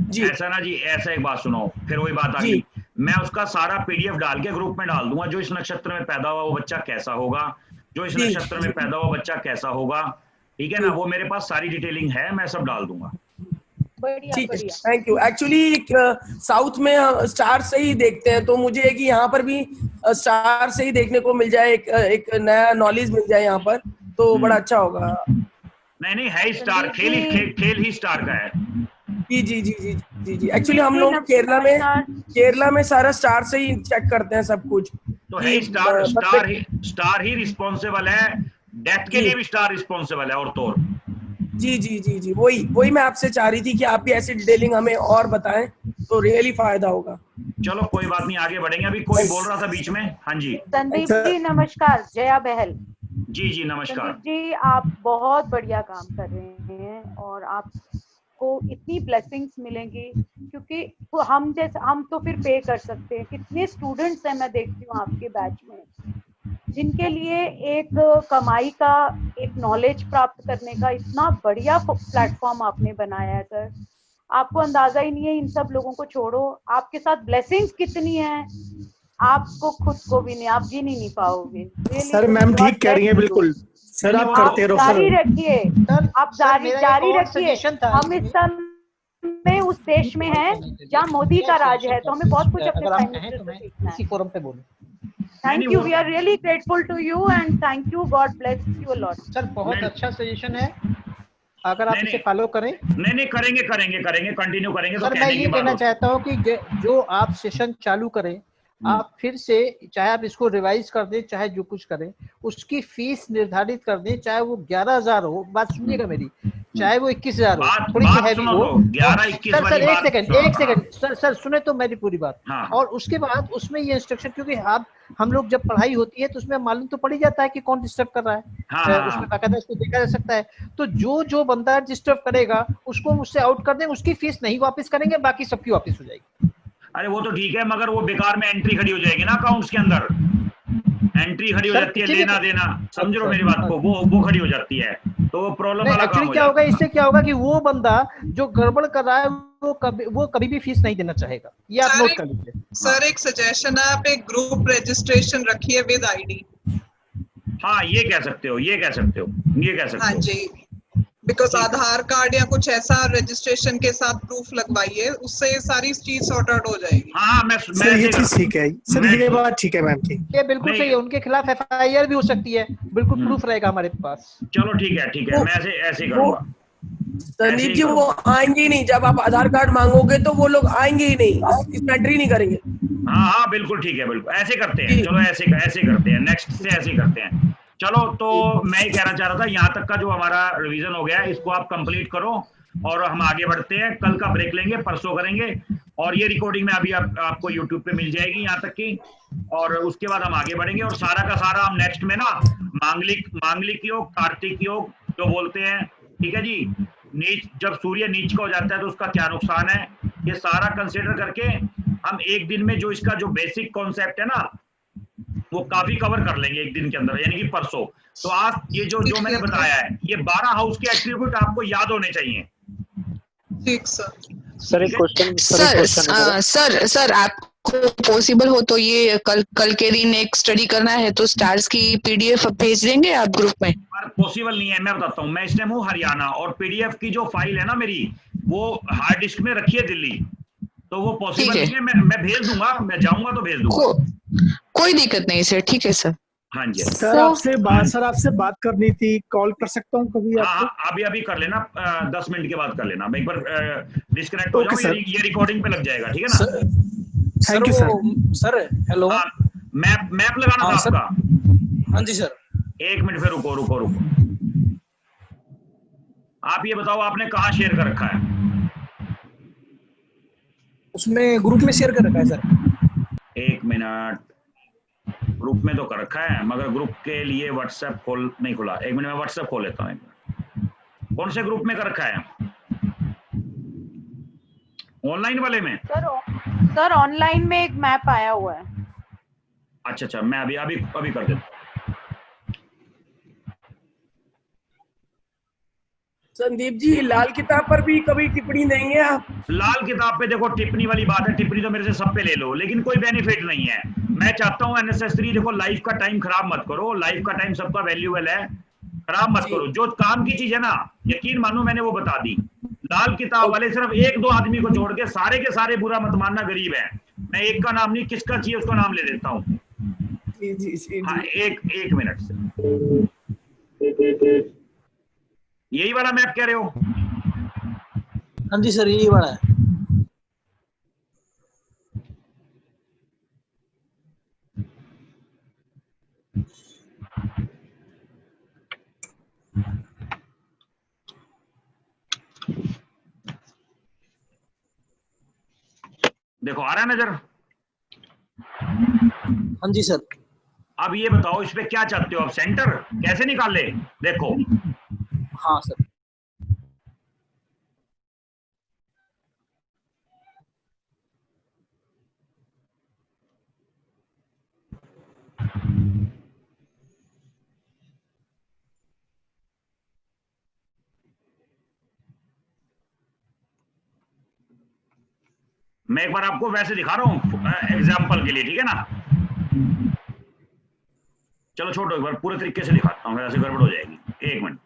जी ऐसा ना जी, ऐसा एक बात सुनो, फिर वही बात आ गई, मैं उसका सारा PDF डाल के ग्रुप में डाल दूंगा, जो इस नक्षत्र में पैदा हुआ वो बच्चा कैसा होगा, जो इस नक्षत्र में पैदा हुआ बच्चा कैसा होगा, ठीक है ना। वो मेरे पास सारी डिटेलिंग है, मैं सब डाल दूंगा। ठीक है, थैंक यू। एक्चुअली साउथ में स्टार से ही देखते हैं, तो मुझे है कि यहाँ पर भी स्टार से ही देखने को मिल जाए, एक नया नॉलेज मिल जाए यहाँ पर, तो बड़ा अच्छा होगा। नहीं है स्टार, खेल ही स्टार का है। जी। एक्चुअली हम लोग केरला में सारा स्टार से ही चेक करते हैं सब कुछ। तो है स्टार ही रिस्पॉन्सिबल है, डेथ के लिए भी स्टार रिस्पॉन्सिबल है, और तो जी वही मैं आपसे चाह रही थी कि आप भी ऐसी डिटेलिंग हमें और बताएं, तो रियली फायदा होगा। चलो कोई बात नहीं, आगे बढ़ेंगे। अभी कोई बोल रहा था बीच में। हाँ जी संदीप जी नमस्कार, जया बहल। जी नमस्कार। संदीप जी आप बहुत बढ़िया काम कर रहे हैं, और आपको इतनी ब्लेसिंग्स मिलेंगी, क्योंकि हम तो फिर पे कर सकते हैं। कितने स्टूडेंट्स हैं, मैं देखती हूँ आपके बैच में, जिनके लिए एक कमाई का, एक नॉलेज प्राप्त करने का इतना बढ़िया प्लेटफॉर्म आपने बनाया है सर। आपको अंदाजा ही नहीं है। इन सब लोगों को छोड़ो, आपके साथ ब्लेसिंग्स कितनी हैं, आपको खुद को भी नहीं, आप गिन ही नहीं पाओगे। सर मैम ठीक कह रही हैं, बिल्कुल सर, आप करते रहो, जारी रखिए, आप जारी रखिए। हम इस समय उस देश में हैं जहाँ मोदी का राज है, तो हमें बहुत कुछ अपने प्राइम मिनिस्टर से सीखना है। इसी फोरम पे बोलूं। Thank you. We are really grateful to you and thank you. God bless you a lot. Sir बहुत अच्छा सजेशन है, अगर आप इसे फॉलो करें। नहीं करेंगे, कंटिन्यू करेंगे। सर मैं ये कहना चाहता हूँ कि जो आप सेशन चालू करें, आप फिर से, चाहे आप इसको रिवाइज कर दें, चाहे जो कुछ करें, उसकी फीस निर्धारित कर दें, चाहे वो 11,000 हो, बात सुनिएगा मेरी, चाहे वो 21,000 हो, थोड़ी सी हैवी हो। सर एक सेकंड सर सुने तो मेरी पूरी बात। और उसके बाद उसमें ये इंस्ट्रक्शन, क्योंकि हम लोग जब पढ़ाई होती है तो उसमें मालूम तो पड़ ही जाता है कि कौन डिस्टर्ब कर रहा है, उसमें बाकायदा इसको देखा जा सकता है। तो जो बंदा डिस्टर्ब करेगा उसको उससे आउट कर दें, उसकी फीस नहीं वापस करेंगे, बाकी सबकी वापस हो जाएगी। अरे वो तो ठीक है, मगर वो बेकार में एंट्री खड़ी हो जाएगी ना अकाउंट्स के अंदर, एंट्री खड़ी हो जाती है, लेना देना, समझ लो मेरी बात को, वो खड़ी हो जाती है, तो वो प्रॉब्लम वाला काम हो क्या होगा, इससे क्या होगा कि वो बंदा जो गड़बड़ कर रहा है वो कभी भी फीस नहीं देना चाहेगा। ये आप नोट कर लीजिए। सर एक सजेशन है, आप एक ग्रुप रजिस्ट्रेशन रखिए विद आईडी। हाँ ये कह सकते हो। हाँ जी, बिकॉज आधार कार्ड या कुछ ऐसा रजिस्ट्रेशन के साथ प्रूफ लगवाइए, उससे सारी चीज सॉर्ट आउट हो जाएगी। हाँ मैं सर ये चीज ठीक है सर, ये बात ठीक है मैम की, ये बिल्कुल सही है। उनके खिलाफ FIR भी हो सकती है, बिल्कुल प्रूफ रहेगा हमारे पास। चलो ठीक है मैं ऐसे करूंगा। संदीप जी वो आएंगे ही नहीं, जब आप आधार कार्ड मांगोगे तो वो लोग आएंगे ही नहीं, इसमें एंट्री नहीं करेंगे। हाँ बिल्कुल ठीक है, बिल्कुल ऐसे करते हैं। चलो ऐसे करते हैं, नेक्स्ट से ऐसे करते हैं। चलो तो मैं ही कहना चाह रहा था, यहाँ तक का जो हमारा रिवीजन हो गया है इसको आप कंप्लीट करो और हम आगे बढ़ते हैं। कल का ब्रेक लेंगे, परसों करेंगे, और ये रिकॉर्डिंग में अभी आपको यूट्यूब पे मिल जाएगी यहाँ तक की, और उसके बाद हम आगे बढ़ेंगे। और सारा का सारा हम नेक्स्ट में ना मांगलिक योग, कार्तिक योग जो बोलते हैं, ठीक है जी, नीच, जब सूर्य नीच का हो जाता है तो उसका क्या नुकसान है, ये सारा कंसिडर करके हम एक दिन में जो इसका जो बेसिक कॉन्सेप्ट है ना वो काफी कवर कर लेंगे एक दिन के अंदर, यानी कि परसों। तो आप ये जो मैंने बताया है, ये 12 हाउस के एट्रीब्यूट आपको याद होने चाहिए। ठीक सर एक क्वेश्चन सर आपको पॉसिबल हो तो ये कल के दिन एक स्टडी करना है तो स्टार्स की PDF भेज देंगे आप ग्रुप में? पॉसिबल नहीं है, मैं बताता हूँ। मैं इस टाइम हूँ हरियाणा, और PDF की जो फाइल है ना मेरी, वो हार्ड डिस्क में रखी है दिल्ली, तो वो पॉसिबल नहीं है। मैं भेज दूंगा, मैं जाऊंगा तो भेज दूंगा, कोई दिक्कत नहीं सर। ठीक है सर। हाँ जी सर आपसे बात करनी थी, कॉल कर सकता हूँ कभी आपको? अभी कर लेना, 10 मिनट के बाद कर लेना। मैं एक बार डिस्कनेक्ट हो जाऊँ, ये रिकॉर्डिंग पे लग जाएगा, ठीक है ना? Thank you sir. Hello, map लगाना था आपका। हाँ जी सर। एक मिनट फिर रुको। आप ये बताओ आपने कहाँ शेयर कर रखा है? उसमें ग्रुप में शेयर कर रखा है सर। एक मिनट, ग्रुप में तो कर रखा है, मगर ग्रुप के लिए व्हाट्सएप नहीं खुला। एक मिनट में व्हाट्सएप खोल लेता हूँ। कौन से ग्रुप में कर रखा है? ऑनलाइन वाले में? सर ऑनलाइन में एक मैप आया हुआ है। अच्छा, मैं अभी कर देता हूँ। संदीप जी लाल किताब पर भी कभी टिप्पणी देंगे आप? लाल किताब पे देखो, टिप्पणी वाली बात है, टिप्पणी तो मेरे से सब पे ले लो, लेकिन कोई बेनिफिट नहीं है। मैं चाहता हूँ NSS3, देखो लाइफ का टाइम खराब मत करो, लाइफ का टाइम सबका वैल्यूएबल है, खराब मत करो। जो काम की चीज है ना, यकीन मानो मैंने वो बता दी। लाल किताब वाले सिर्फ 1-2 आदमी को छोड़ के सारे के सारे, बुरा मत मानना, गरीब है। मैं एक का नाम नहीं, किसका चाहिए उसका नाम ले देता हूँ। हाँ, एक मिनट से, यही वाला मैप कह रहे हो? हाँ जी सर, यही वाला है। देखो आ रहा है नजर? हाँ जी सर। अब ये बताओ इस पे क्या चाहते हो आप, सेंटर कैसे निकाले? देखो, हाँ सर। मैं एक बार आपको वैसे दिखा रहा हूँ एग्जाम्पल के लिए, ठीक है ना? चलो छोड़ो, एक बार पूरे तरीके से दिखाता हूँ, ऐसे गड़बड़ हो जाएगी। एक मिनट,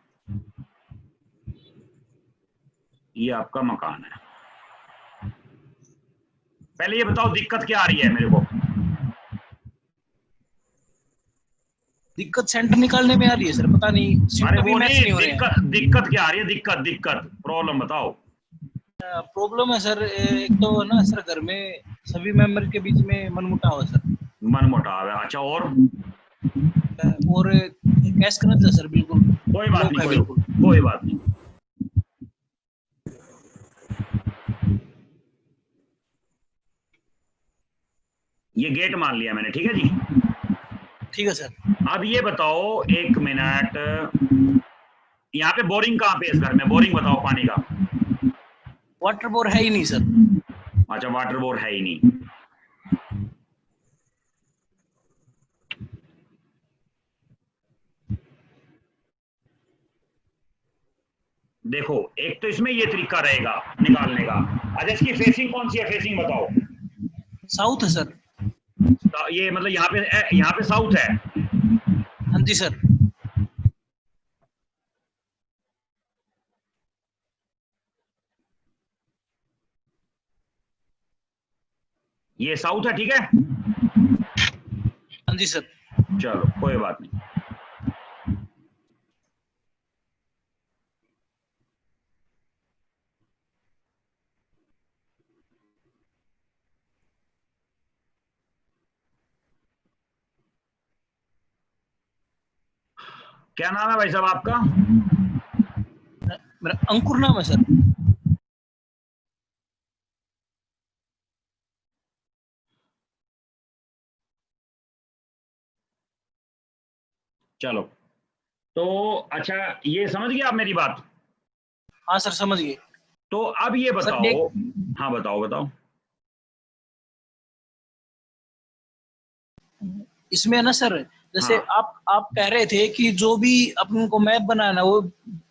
ये आपका मकान है। पहले ये बताओ दिक्कत क्या आ रही है मेरे को? दिक्कत सेंटर निकालने में आ रही है सर, पता नहीं। अरे वो नहीं, दिक्कत क्या आ रही है? दिक्कत प्रॉब्लम बताओ। प्रॉब्लम है सर, एक तो ना सर घर में सभी मेंबर के बीच में मनमुटाव है सर। मनमुटाव है, अच्छा। और कैश करना था सर, बिल्कुल कोई बात नहीं, कोई बात नहीं। ये गेट मान लिया मैंने, ठीक है जी? ठीक है सर। अब ये बताओ, एक मिनट, यहाँ पे बोरिंग कहाँ पे है इस घर में? बोरिंग बताओ पानी का। वाटर बोर है ही नहीं सर। अच्छा, वाटर बोर है ही नहीं। देखो, एक तो इसमें ये तरीका रहेगा निकालने का। अच्छा, इसकी फेसिंग कौन सी है? फेसिंग बताओ। साउथ है सर। ये मतलब यहाँ पे साउथ है? हाँ जी सर। ये साउथ है, ठीक है? हाँ जी सर। चलो कोई बात नहीं। क्या नाम है भाई साहब आपका? मेरा अंकुर नाम है सर। चलो तो अच्छा, ये समझ गए आप मेरी बात? हाँ सर समझ गए। तो अब ये बताओ। हाँ बताओ बताओ। इसमें ना सर, जैसे हाँ। आप कह रहे थे कि जो भी अपन को मैप बनाना है वो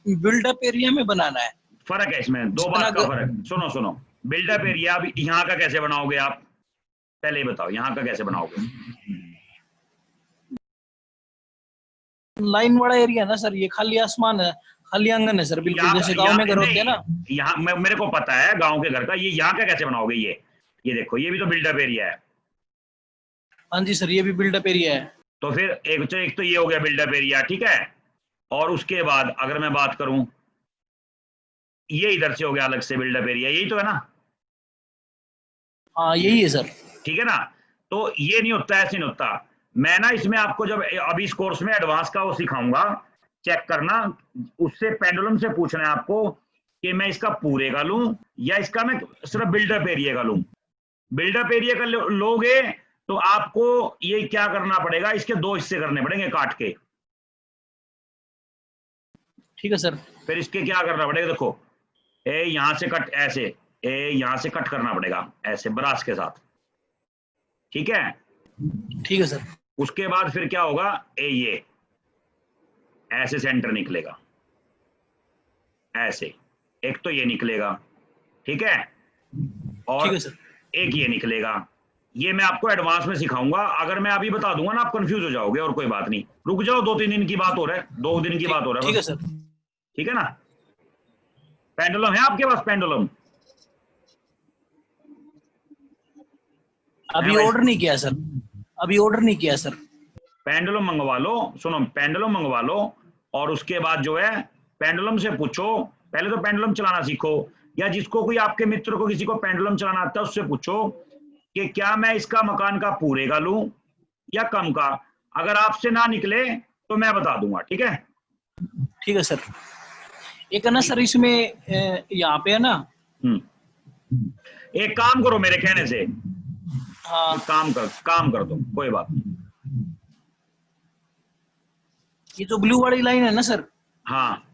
बिल्डअप एरिया में बनाना है। फर्क है इसमें, दो बात का फर्क। सुनो सुनो, बिल्डअप एरिया अब यहाँ का कैसे बनाओगे आप? पहले बताओ यहाँ का कैसे बनाओगे? लाइन वाला एरिया ना सर, ये खाली आसमान है, खाली आंगन है सर, बिल्कुल जैसे गांव में घर होते हैं ना। यहाँ मेरे को पता है गांव के घर का, ये यहाँ का कैसे बनाओगे? ये देखो, ये भी तो बिल्डअप एरिया है। हाँ जी सर, ये भी बिल्डअप एरिया है। तो फिर एक तो ये हो गया बिल्डअप एरिया, ठीक है? और उसके बाद अगर मैं बात करूं, ये इधर से हो गया अलग से बिल्डअप एरिया, यही तो है ना? हाँ यही है सर। ठीक है ना? तो ये नहीं होता, ऐसे नहीं होता। मैं ना इसमें आपको जब अभी इस कोर्स में एडवांस का वो सिखाऊंगा, चेक करना, उससे पेंडुलम से पूछना है आपको कि मैं इसका पूरे का लूं या इसका मैं सिर्फ बिल्डअप एरिया का लूं। बिल्डअप एरिया का लोगे तो आपको ये क्या करना पड़ेगा, इसके दो हिस्से करने पड़ेंगे काट के। ठीक है सर। फिर इसके क्या करना पड़ेगा, देखो ए यहां से कट, ऐसे ए यहां से कट करना पड़ेगा ऐसे ब्रास के साथ, ठीक है? ठीक है सर। उसके बाद फिर क्या होगा, ये ऐसे सेंटर निकलेगा, ऐसे एक तो ये निकलेगा, ठीक है? और ठीक है सर। एक ये निकलेगा। ये मैं आपको एडवांस में सिखाऊंगा। अगर मैं अभी बता दूंगा ना आप कंफ्यूज हो जाओगे, और कोई बात नहीं, रुक जाओ, 2-3 दिन की बात हो रहा है, 2 दिन की बात हो रहा है। ठीक है सर। ठीक है ना? पेंडुलम है आपके पास? पेंडुलम अभी ऑर्डर नहीं किया सर, अभी ऑर्डर नहीं किया सर। पेंडुलम मंगवा लो। सुनो, पेंडुलम मंगवा लो और उसके बाद जो है पेंडुलम से पूछो, पहले तो पेंडुलम चलाना सीखो, या जिसको कोई आपके मित्र को किसी को पेंडुलम चलाना आता है उससे पूछो कि क्या मैं इसका मकान का पूरे का लूं या कम का। अगर आपसे ना निकले तो मैं बता दूंगा, ठीक है? ठीक है सर। एक है ना सर, इसमें यहाँ पे है ना, एक काम करो मेरे कहने से, हाँ काम कर दो, कोई बात नहीं। ये जो ब्लू वाली लाइन है ना सर, हाँ,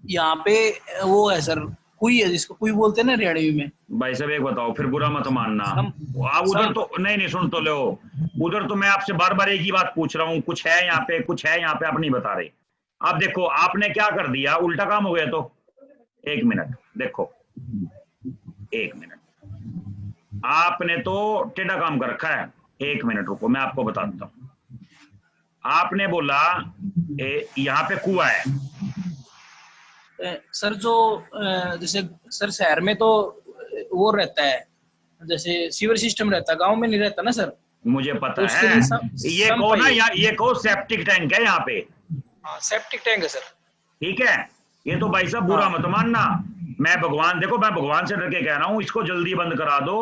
यहाँ पे वो है सर, कुई है, जिसको कुई बोलते हैं ना हरियाणवी में। भाई साहब एक बताओ, फिर बुरा मत मानना। आप उधर तो नहीं सुन तो लो, उधर तो मैं आपसे बार बार एक ही बात पूछ रहा हूँ, कुछ है यहाँ पे, कुछ है यहाँ पे, आप नहीं बता रहे। आप देखो, आपने क्या कर दिया, उल्टा काम हो गया। तो 1 मिनट देखो, 1 मिनट, आपने तो टेढ़ा काम कर रखा है। 1 मिनट रुको, मैं आपको बता देता हूँ। आपने बोला यहाँ पे कुआं है सर, जो जैसे सर शहर में तो वो रहता है, जैसे सीवर सिस्टम रहता है, गांव में नहीं रहता ना सर। मुझे पता है, ये कहो ना, ये कहो सेप्टिक टैंक है यहाँ पे। हाँ, सेप्टिक टैंक है सर। ठीक है? ये तो भाई साहब बुरा मत मानना, मैं भगवान, देखो मैं भगवान से डर के कह रहा हूँ, इसको जल्दी बंद करा दो,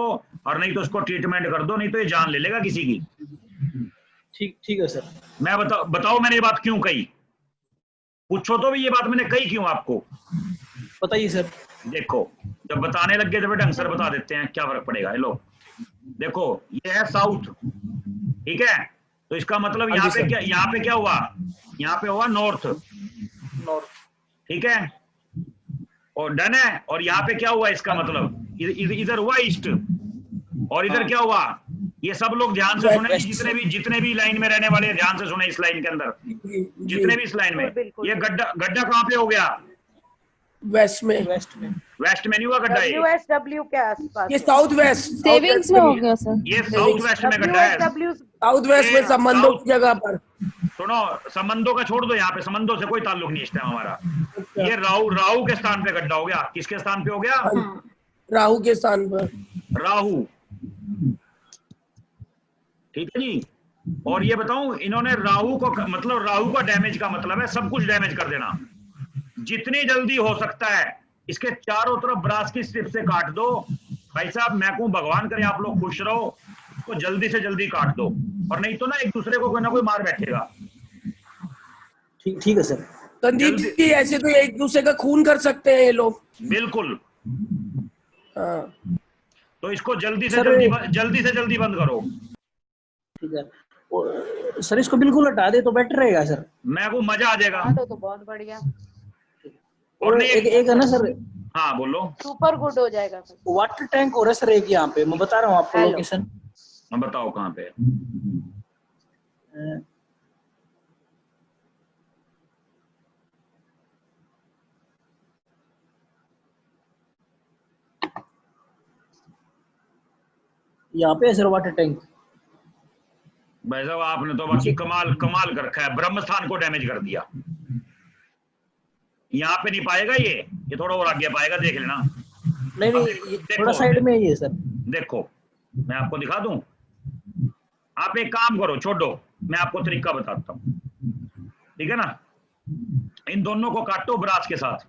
और नहीं तो इसको ट्रीटमेंट कर दो, नहीं तो ये जान ले लेगा किसी की। ठीक है सर। मैं बताओ मैंने ये बात क्यों कही, पूछो तो भी ये बात मैंने कही क्यों आपको, बताइए सर। देखो, जब बताने लग गए तो ढंग से बता देते हैं, क्या फर्क पड़ेगा। लो देखो, ये है साउथ, ठीक है? तो इसका मतलब यहाँ पे क्या, यहाँ पे क्या हुआ, यहाँ पे हुआ नॉर्थ, ठीक है? और डन है। और यहाँ पे क्या हुआ, इसका मतलब इधर हुआ ईस्ट, और इधर क्या हुआ, ये सब लोग ध्यान से सुने, जितने भी लाइन में रहने वाले ध्यान से सुने, इस लाइन के अंदर जितने भी इस लाइन में, ये गड्ढा कहाँ पे हो गया, वेस्ट में नहीं हुआ गड्ढा, WSW के आसपास, ये साउथ वेस्ट सेविंग्स में हो गया सर, ये साउथ वेस्ट में गड्ढा है, साउथ वेस्ट में संबंधों की जगह पर। सुनो, संबंधों का छोड़ दो, यहाँ पे संबंधों से कोई ताल्लुक नहीं इस टाइम हमारा। ये राहु के स्थान पे गड्ढा हो गया। किसके स्थान पे हो गया? राहु के स्थान पर। राहु, ठीक है जी। और ये बताऊं, इन्होंने राहु को, मतलब राहु का डैमेज का मतलब है सब कुछ डैमेज कर देना। जितनी जल्दी हो सकता है इसके चारों तरफ ब्रास की स्ट्रिप से काट दो भाई साहब। मैं कहूं भगवान करे आप लोग खुश रहो, तो जल्दी से जल्दी काट दो, और नहीं तो ना एक दूसरे को कोई ना कोई मार बैठेगा। ठीक है सर। संदीप जी ऐसे तो एक दूसरे का खून कर सकते हैं ये लोग। बिल्कुल। हाँ। तो इसको जल्दी से जल्दी बंद करो। ठीक है सर, इसको बिल्कुल हटा दे तो बेटर रहेगा सर। मैं को मजा आ जाएगा। तो बहुत बढ़िया। और नहीं, एक है ना सर। हाँ बोलो। सुपर गुड हो जाएगा। वाटर टैंक हो रहा है सर एक यहाँ पे, मैं बता रहा हूँ आपको लोकेशन। बताओ कहाँ पे। यहाँ पे है सर वाटर टैंक। भाई साहब आपने तो बाकी कमाल कर रखा है, ब्रह्म स्थान को डैमेज कर दिया। यहाँ पे नहीं पाएगा ये थोड़ा और आगे पाएगा, देख लेना। नहीं ये थोड़ा साइड में ही है सर। देखो मैं आपको दिखा दूं। आप एक काम करो, छोड़ो, मैं आपको तरीका बताता हूँ, ठीक है ना। इन दोनों को काटो ब्रास के साथ।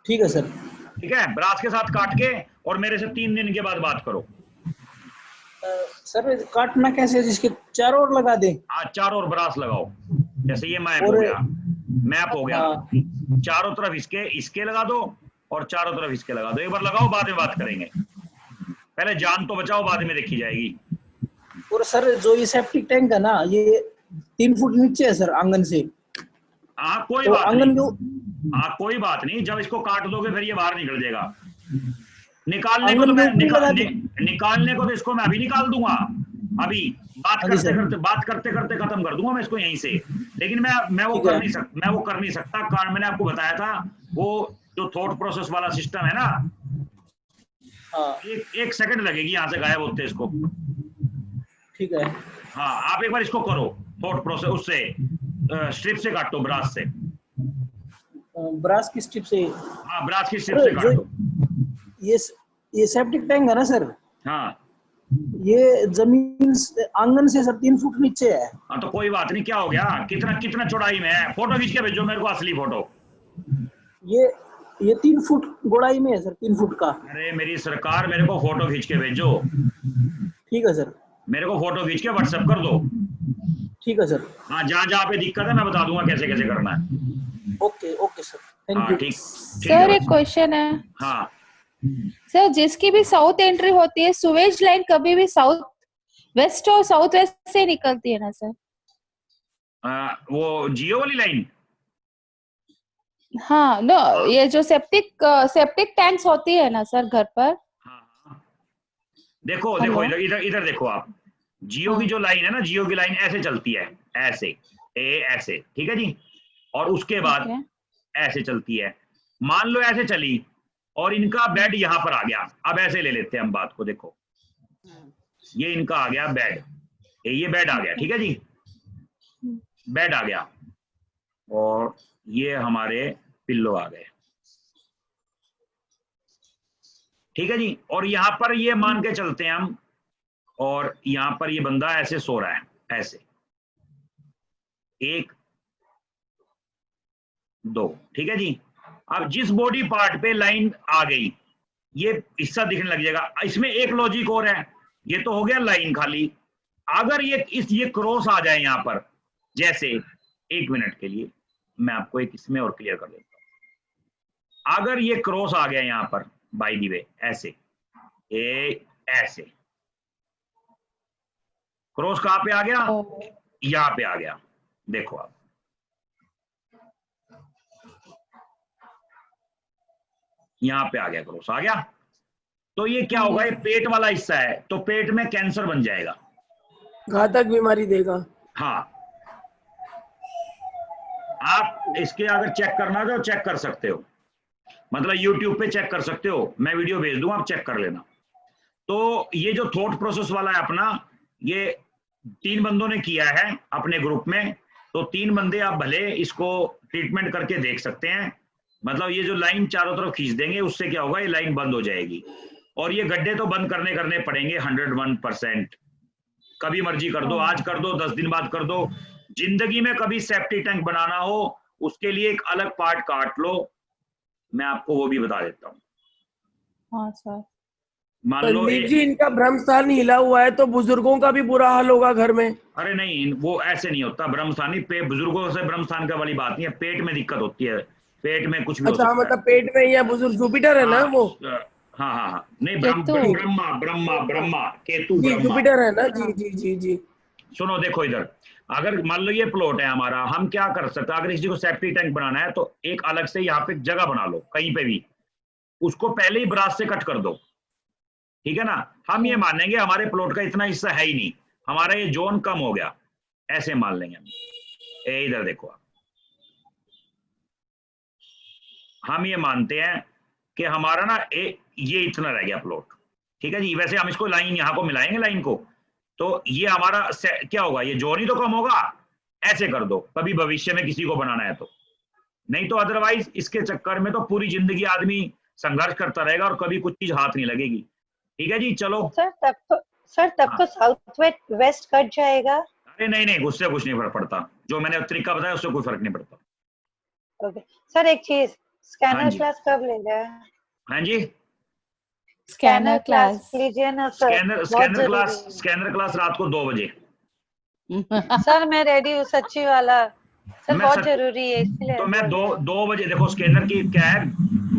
ठीक है सर। ठीक है, ब्रास के साथ काट के और मेरे से 3 दिन के बाद बात करो। सर काटना कैसे, जिसके चारों ओर लगा दें? हाँ, चारों ओर ब्रास लगाओ। जैसे ये मैप हो गया, चारों तरफ इसके लगा दो और चारों तरफ इसके लगा दो। एक बार लगाओ, बाद में बात करेंगे। पहले जान तो बचाओ, बाद में देखी जाएगी। और सर जो ये सेप्टिक टैंक है ना, ये 3 फुट नीचे है सर आंगन से। हाँ कोई तो बात नहीं। हाँ कोई बात नहीं, जब इसको काट दोगे फिर ये बाहर निकल जाएगा। निकालने को तो इसको मैं अभी निकाल दूंगा, अभी बात करते करते खत्म कर दूंगा मैं इसको यहीं से। लेकिन मैं वो कर नहीं सकता, कारण मैंने आपको बताया था वो जो थॉट प्रोसेस वाला सिस्टम है ना, एक सेकंड लगेगी यहाँ से गायब होते इसको। ठीक है। हाँ आप एक बार इसको करो, थॉट प्रोसेस उससे स्ट्रिप से काटो, ब्रास से। ब्रास की स्ट्रिप से? हाँ ब्रास की स्ट्रिप से काटो। ये सेप्टिक टैंक है ना सर? हाँ ये जमीन आंगन से सर 3 फुट नीचे है। हाँ तो कोई बात नहीं, क्या हो गया, कितना चौड़ाई में है? फोटो खींच के भेजो मेरे को, असली फोटो। ये 3 फुट गोड़ाई में है सर, 3 फुट का। अरे मेरी सरकार, मेरे को फोटो खींच के भेजो। ठीक है सर। मेरे को फोटो खींच के व्हाट्सएप कर दो। ठीक है सर। हाँ जहाँ पे दिक्कत है मैं बता दूंगा कैसे करना है। Okay sir, thank you. ठीक सर एक क्वेश्चन है। हाँ सर, जिसकी भी साउथ एंट्री होती है, सुवेज लाइन कभी भी साउथ वेस्ट और साउथ वेस्ट से निकलती है ना सर? वो जियो वाली लाइन? हाँ नो, ये जो सेप्टिक टैंक्स होती है ना सर घर पर। देखो इधर देखो आप, जियो की जो लाइन है ना, जियो की लाइन ऐसे चलती है, ऐसे ऐसे, ठीक है जी। और उसके बाद ऐसे चलती है। मान लो ऐसे चली और इनका बेड यहाँ पर आ गया। अब ऐसे ले लेते हैं हम बात को, देखो ये इनका आ गया बेड, ये बेड आ गया, ठीक है जी, बेड आ गया, और ये हमारे पिल्लो आ गए, ठीक है जी। और यहाँ पर ये मान के चलते हैं हम, और यहाँ पर ये बंदा ऐसे सो रहा है, ऐसे 1 2, ठीक है जी। अब जिस बॉडी पार्ट पे लाइन आ गई, ये हिस्सा दिखने लग जाएगा। इसमें एक लॉजिक और है, ये तो हो गया लाइन खाली। अगर ये क्रॉस आ जाए यहाँ पर, जैसे 1 मिनट के लिए मैं आपको एक इसमें और क्लियर कर देता हूं। अगर ये क्रॉस आ गया यहाँ पर बाय द वे, ऐसे ऐसे क्रॉस कहाँ पे आ गया? यहाँ पे आ गया, देखो आप, यहाँ पे आ गया, क्रॉस आ गया। तो ये क्या होगा, ये पेट वाला हिस्सा है, तो पेट में कैंसर बन जाएगा, घातक बीमारी देगा। हाँ आप इसके अगर चेक करना तो चेक कर सकते हो, मतलब YouTube पे चेक कर सकते हो, मैं वीडियो भेज दूंगा, आप चेक कर लेना। तो ये जो थॉट प्रोसेस वाला है अपना, ये 3 बंदों ने किया है अपने ग्रुप में, तो 3 बंदे आप भले इसको ट्रीटमेंट करके देख सकते हैं। मतलब ये जो लाइन चारों तरफ खींच देंगे, उससे क्या होगा, ये लाइन बंद हो जाएगी। और ये गड्ढे तो बंद करने पड़ेंगे 101%। कभी मर्जी कर दो, आज कर दो, 10 दिन बाद कर दो। जिंदगी में कभी सेफ्टी टैंक बनाना हो उसके लिए एक अलग पार्ट काट लो, मैं आपको वो भी बता देता हूँ। हाँ सर। मान लो संदीप जी, इनका ब्रह्मस्थान हिला हुआ है तो बुजुर्गों का भी बुरा हाल होगा घर में। अरे नहीं, वो ऐसे नहीं होता। ब्रह्मस्थान नहीं, बुजुर्गों से ब्रह्मस्थान का वाली बात नहीं है, पेट में दिक्कत होती है, पेट में कुछ भी हो सकता है। मतलब पेट में या बुजुर्ग जुपिटर है ना वो? हाँ हाँ हाँ, नहीं ब्रह्मा ब्रह्मा ब्रह्मा केतु जुपिटर है ना। जी जी जी जी। सुनो देखो इधर, अगर मान लो ये प्लॉट है हमारा, हम क्या कर सकते हैं, अगर किसी को सेफ्टी टैंक बनाना है तो एक अलग से यहाँ पे जगह बना लो कहीं पे भी, उसको पहले ही ब्रास से कट कर दो, ठीक है ना। हम ये मानेंगे हमारे प्लॉट का इतना हिस्सा है ही नहीं, हमारा ये जोन कम हो गया, ऐसे मान लेंगे हम। इधर देखो, हम ये मानते हैं कि हमारा ना ये इतना रह गया प्लॉट, ठीक है जी। वैसे हम इसको लाइन यहाँ को मिलाएंगे लाइन को, तो ये हमारा क्या होगा, ये जोन ही तो कम होगा। ऐसे कर दो कभी भविष्य में किसी को बनाना है तो, नहीं तो अदरवाइज इसके चक्कर में तो पूरी जिंदगी आदमी संघर्ष करता रहेगा और कभी कुछ चीज हाथ नहीं लगेगी। ठीक है जी, चलो। सर तब तो साउथ वेस्ट कट जाएगा। अरे नहीं नहीं, उससे कुछ नहीं फर्क पड़ता, जो मैंने तरीका बताया उससे कोई फर्क नहीं पड़ता। ओके सर, एक चीज, स्कैनर क्लास कब ले रहे हैं? हाँ जी, स्कैनर क्लास लीजिए ना सर। स्कैनर क्लास रात को 2 बजे। सर मैं रेडी हूँ, सच्ची वाला सर, बहुत जरूरी है इसलिए। तो मैं 2 बजे, देखो स्कैनर की क्या है,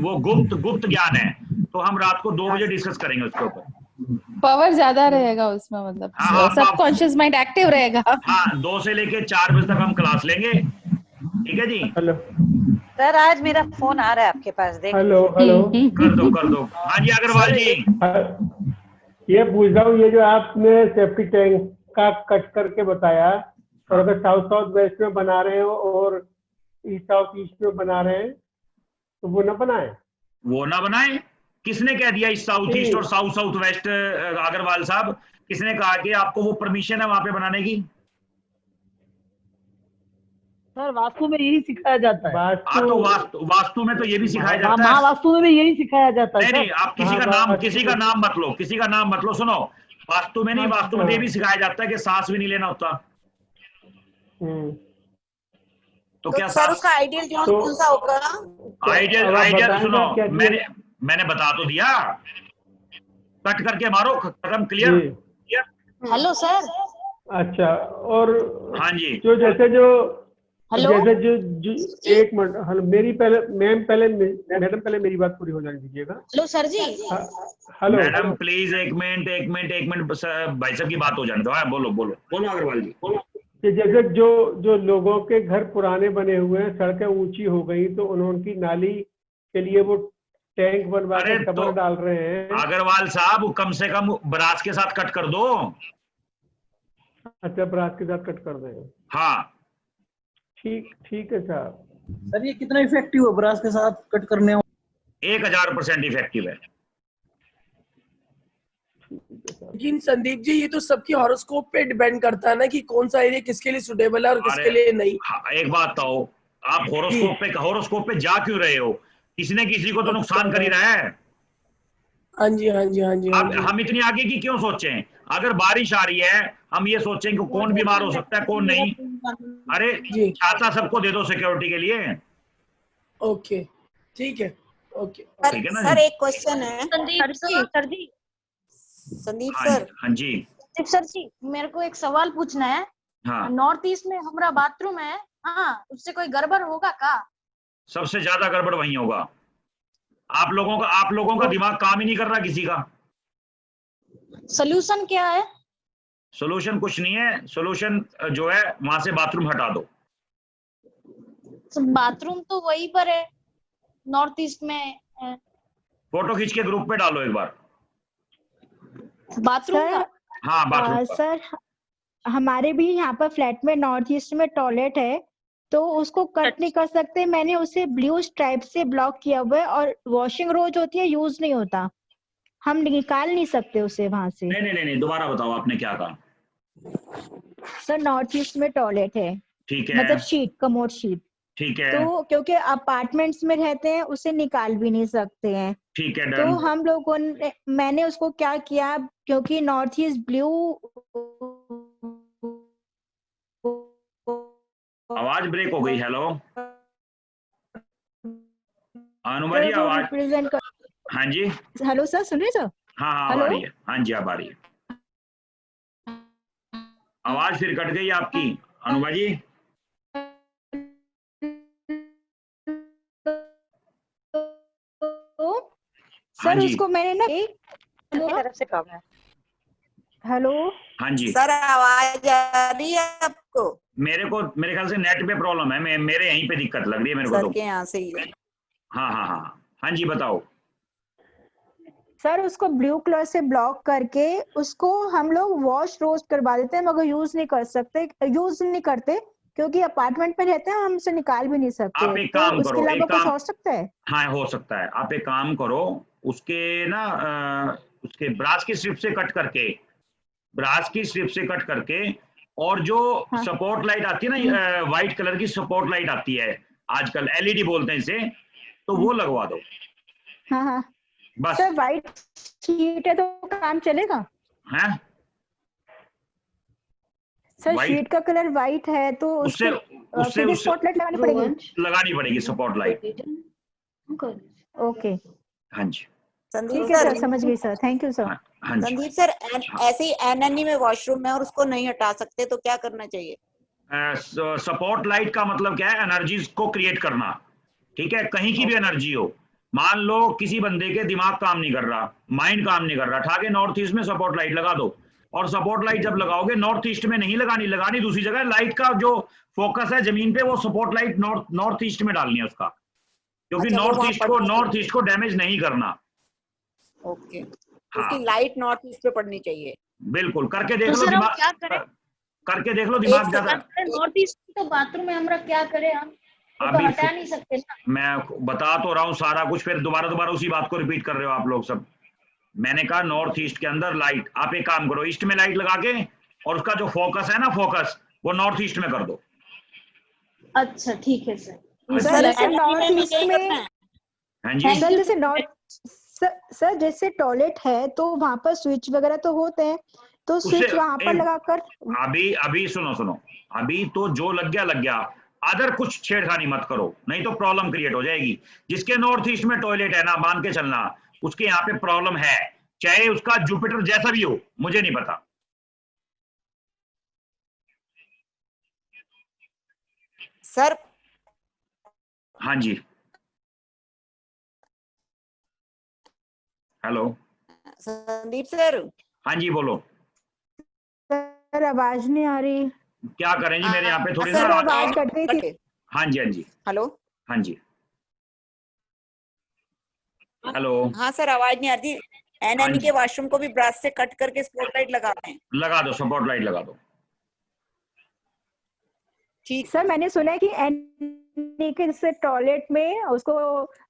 वो गुप्त ज्ञान है, तो हम रात को 2 बजे डिस्कस करेंगे उसके ऊपर। पावर ज्यादा रहेगा उसमें, मतलब सबकॉन्शियस माइंड एक्टिव रहेगा। हाँ, 2 से लेके 4 बजे तक हम क्लास लेंगे, ठीक है जी। हेलो सर, आज मेरा फोन आ रहा है आपके पास, देख। हेलो कर दो। हाँ जी अग्रवाल जी, ये पूछ रहा हूँ, ये जो आपने सेफ्टी टैंक का कट करके बताया, और अगर साउथ वेस्ट में बना रहे हो और साउथ ईस्ट में बना रहे हैं तो वो ना बनाए। किसने कह दिया इस साउथ ईस्ट और साउथ वेस्ट? अग्रवाल साहब, किसने कहा कि आपको वो परमिशन है वहां पे बनाने की? सर वास्तु में यही सिखाया जाता है। तो वास्तु में तो ये भी सिखाया जाता है। महावास्तु में भी यही सिखाया जाता है। नहीं, आप किसी का नाम मत लो, सुनो, वास्तु में नहीं, वास्तु में ये भी सिखाया जाता है कि सांस भी नहीं लेना होता। तो क्या सर उसका आइडियल जोन कौन सा होगा? आइडियल सुनो, मैंने बता तो दिया, कट करके मारो, खत्म, क्लियर। Hello sir. अच्छा, और हाँ जी, जो एक मिनट, हेलो, मैडम पहले मेरी बात पूरी हो जाने दीजिएगा। Hello sir ji. Hello madam please, एक मिनट भाई साहब की बात हो जाने दो। बोलो अग्रवाल जी, बोलो। कि जैसे जो लोगों के घर पुराने बने हुए हैं, सड़कें ऊंची हो गई, तो उनकी नाली के लिए वो टैंक बनवा के कमर डाल रहे हैं। अग्रवाल साहब, कम से कम ब्रास के साथ कट कर दो। अच्छा, ब्रास के साथ कट कर दें। हाँ ठीक है साहब। सर ये कितना इफेक्टिव है ब्रास के साथ कट करने? 1000% इफेक्टिव है। लेकिन संदीप जी, ये तो सबकी हॉरोस्कोप पे डिपेंड करता है ना कि कौन सा एरिया किसके लिए सुटेबल है और किसके लिए नहीं। एक बात बताओ, आप हॉरोस्कोप पे जा क्यों रहे हो? किसी ने किसी को तो नुकसान कर ही रहा है। हाँ जी। हम इतनी आगे की क्यों सोचें? अगर बारिश आ रही है, हम ये सोचें कि कौन बीमार हो सकता है, कौन नहीं। अरे छाता सबको दे दो सिक्योरिटी के लिए। ओके, ठीक है, ओके। सर एक क्वेश्चन है। संदीप सर। हाँ जी सर जी, मेरे को एक सवाल पूछना है। हाँ। नॉर्थ ईस्ट में हमारा बाथरूम है, हाँ, उससे कोई गड़बड़ होगा का? सबसे ज्यादा गड़बड़ वहीं होगा। आप लोगों का दिमाग काम ही नहीं कर रहा किसी का। सोल्यूशन क्या है? सोल्यूशन कुछ नहीं है, सोल्यूशन जो है वहां से बाथरूम हटा दो। बाथरूम तो वहीं पर है, नॉर्थ ईस्ट में। फोटो खींच के ग्रुप पे डालो एक बार बाथरूम का। हाँ बाथरूम का। सर हमारे भी यहाँ पर फ्लैट में नॉर्थ ईस्ट में टॉयलेट है, तो उसको कट नहीं कर सकते। मैंने उसे ब्लू स्ट्राइप से ब्लॉक किया हुआ है, और वॉशिंग रोज होती है, यूज नहीं होता, हम निकाल नहीं सकते उसे वहां से। नहीं, दोबारा बताओ आपने क्या कहा? सर नॉर्थ ईस्ट में टॉयलेट है, ठीक है, मतलब शीट, कमोड शीट, ठीक है। तो क्योंकि अपार्टमेंट्स में रहते हैं, उसे निकाल भी नहीं सकते हैं। ठीक है, तो हम लोगों ने, मैंने उसको क्या किया, क्योंकि नॉर्थ ईस्ट ब्लू आवाज ब्रेक हो गई। हेलो अनुमा जी आवाज। हाँ जी हेलो सर, सुन रहे सर? हाँ हाँ अब आ रही है। हाँ जी अब आ रही है। आवाज फिर कट गई आपकी अनुमा जी। सर उसको मैंने ना तरफ से प्रॉब्लम है। हेलो हाँ जी सर आवाज आ रही है आपको? मेरे ख्याल से नेट पे प्रॉब्लम है। मेरे यहीं पे दिक्कत लग रही है मेरे को सर तो। के यहाँ से ही है। हाँ हाँ हाँ हाँ जी बताओ। सर उसको ब्लू कलर से ब्लॉक करके उसको हम लोग वॉश रोस्ट करवा देते हैं, मगर यूज नहीं करते क्योंकि अपार्टमेंट में रहते हैं, हम उसे निकाल भी नहीं सकते। आप एक तो काम उसके करो, अलावा एक कुछ काम हो सकता है? हाँ हो सकता है। आप एक काम करो, उसके ना उसके ब्रास की स्ट्रिप से कट करके और जो सपोर्ट लाइट आती है ना व्हाइट कलर की सपोर्ट लाइट आती है आजकल, एलईडी बोलते हैं इसे, तो वो लगवा दो। हाँ हाँ बस। सर व्हाइट शीट है तो काम चलेगा? हैं सर शीट का कलर व्हाइट है तो उससे स्पॉटलाइट लगानी पड़ेगी सपोर्ट लाइट। ओके हाँ जी संदीप ठीक है सर, सर, समझ गई सर, थैंक यू सर। हाँ जी संदीप सर ऐसे ही एनएनई में वॉशरूम है और उसको नहीं हटा सकते तो क्या करना चाहिए? सपोर्ट लाइट का मतलब क्या है? एनर्जीज को क्रिएट करना। ठीक है, कहीं की भी एनर्जी हो। मान लो किसी बंदे के दिमाग काम नहीं कर रहा, माइंड काम नहीं कर रहा, उठा के नॉर्थ ईस्ट में सपोर्ट लाइट लगा दो। और सपोर्ट लाइट जब लगाओगे नॉर्थ ईस्ट में नहीं लगानी दूसरी जगह। लाइट का जो फोकस है जमीन पे वो सपोर्ट लाइट नॉर्थ ईस्ट में डालनी है उसका, क्योंकि नॉर्थ ईस्ट को डैमेज नहीं करना। ओके हाँ। उसकी लाइट नॉर्थ ईस्ट पे पड़नी चाहिए। बिल्कुल करके देख लो, दिमाग करके देख लो दिमाग ज्यादा। नॉर्थ ईस्ट तो बाथरूम में हमरा क्या करें हम? तो हटा नहीं सकते ना। मैं बता तो रहा हूँ सारा कुछ, फिर दोबारा उसी बात को रिपीट कर रहे हो आप लोग सब। मैंने कहा नॉर्थ ईस्ट के अंदर लाइट, आप एक काम करो, ईस्ट में लाइट लगा के और उसका जो फोकस है ना वो नॉर्थ ईस्ट में कर दो। अच्छा ठीक है सर। नॉर्थ ईस्ट में हाँ जी सर जैसे टॉयलेट है तो वहां पर स्विच वगैरह तो होते हैं, तो स्विच वहां पर लगाकर अभी सुनो, अभी तो जो लग गया। अदर कुछ छेड़खानी मत करो, नहीं तो प्रॉब्लम क्रिएट हो जाएगी। जिसके नॉर्थ ईस्ट में टॉयलेट है ना, मान के चलना उसके यहाँ पे प्रॉब्लम है, चाहे उसका जुपिटर जैसा भी हो, मुझे नहीं पता। सर हाँ जी हेलो संदीप सर। हाँ जी बोलो। सर आवाज नहीं आ रही। क्या करें जी, मेरे यहाँ पे थोड़ी ना आवाज कट गई थी। हाँ जी हेलो हाँ जी हेलो। हाँ सर आवाज नहीं आ रही। एनएनई के वॉशरूम को भी ब्रश से कट करके स्पॉटलाइट लगाते हैं। लगा दो, सपोर्ट लाइट लगा दो। ठीक सर मैंने सुना है कि एनएनई के जैसे टॉयलेट में उसको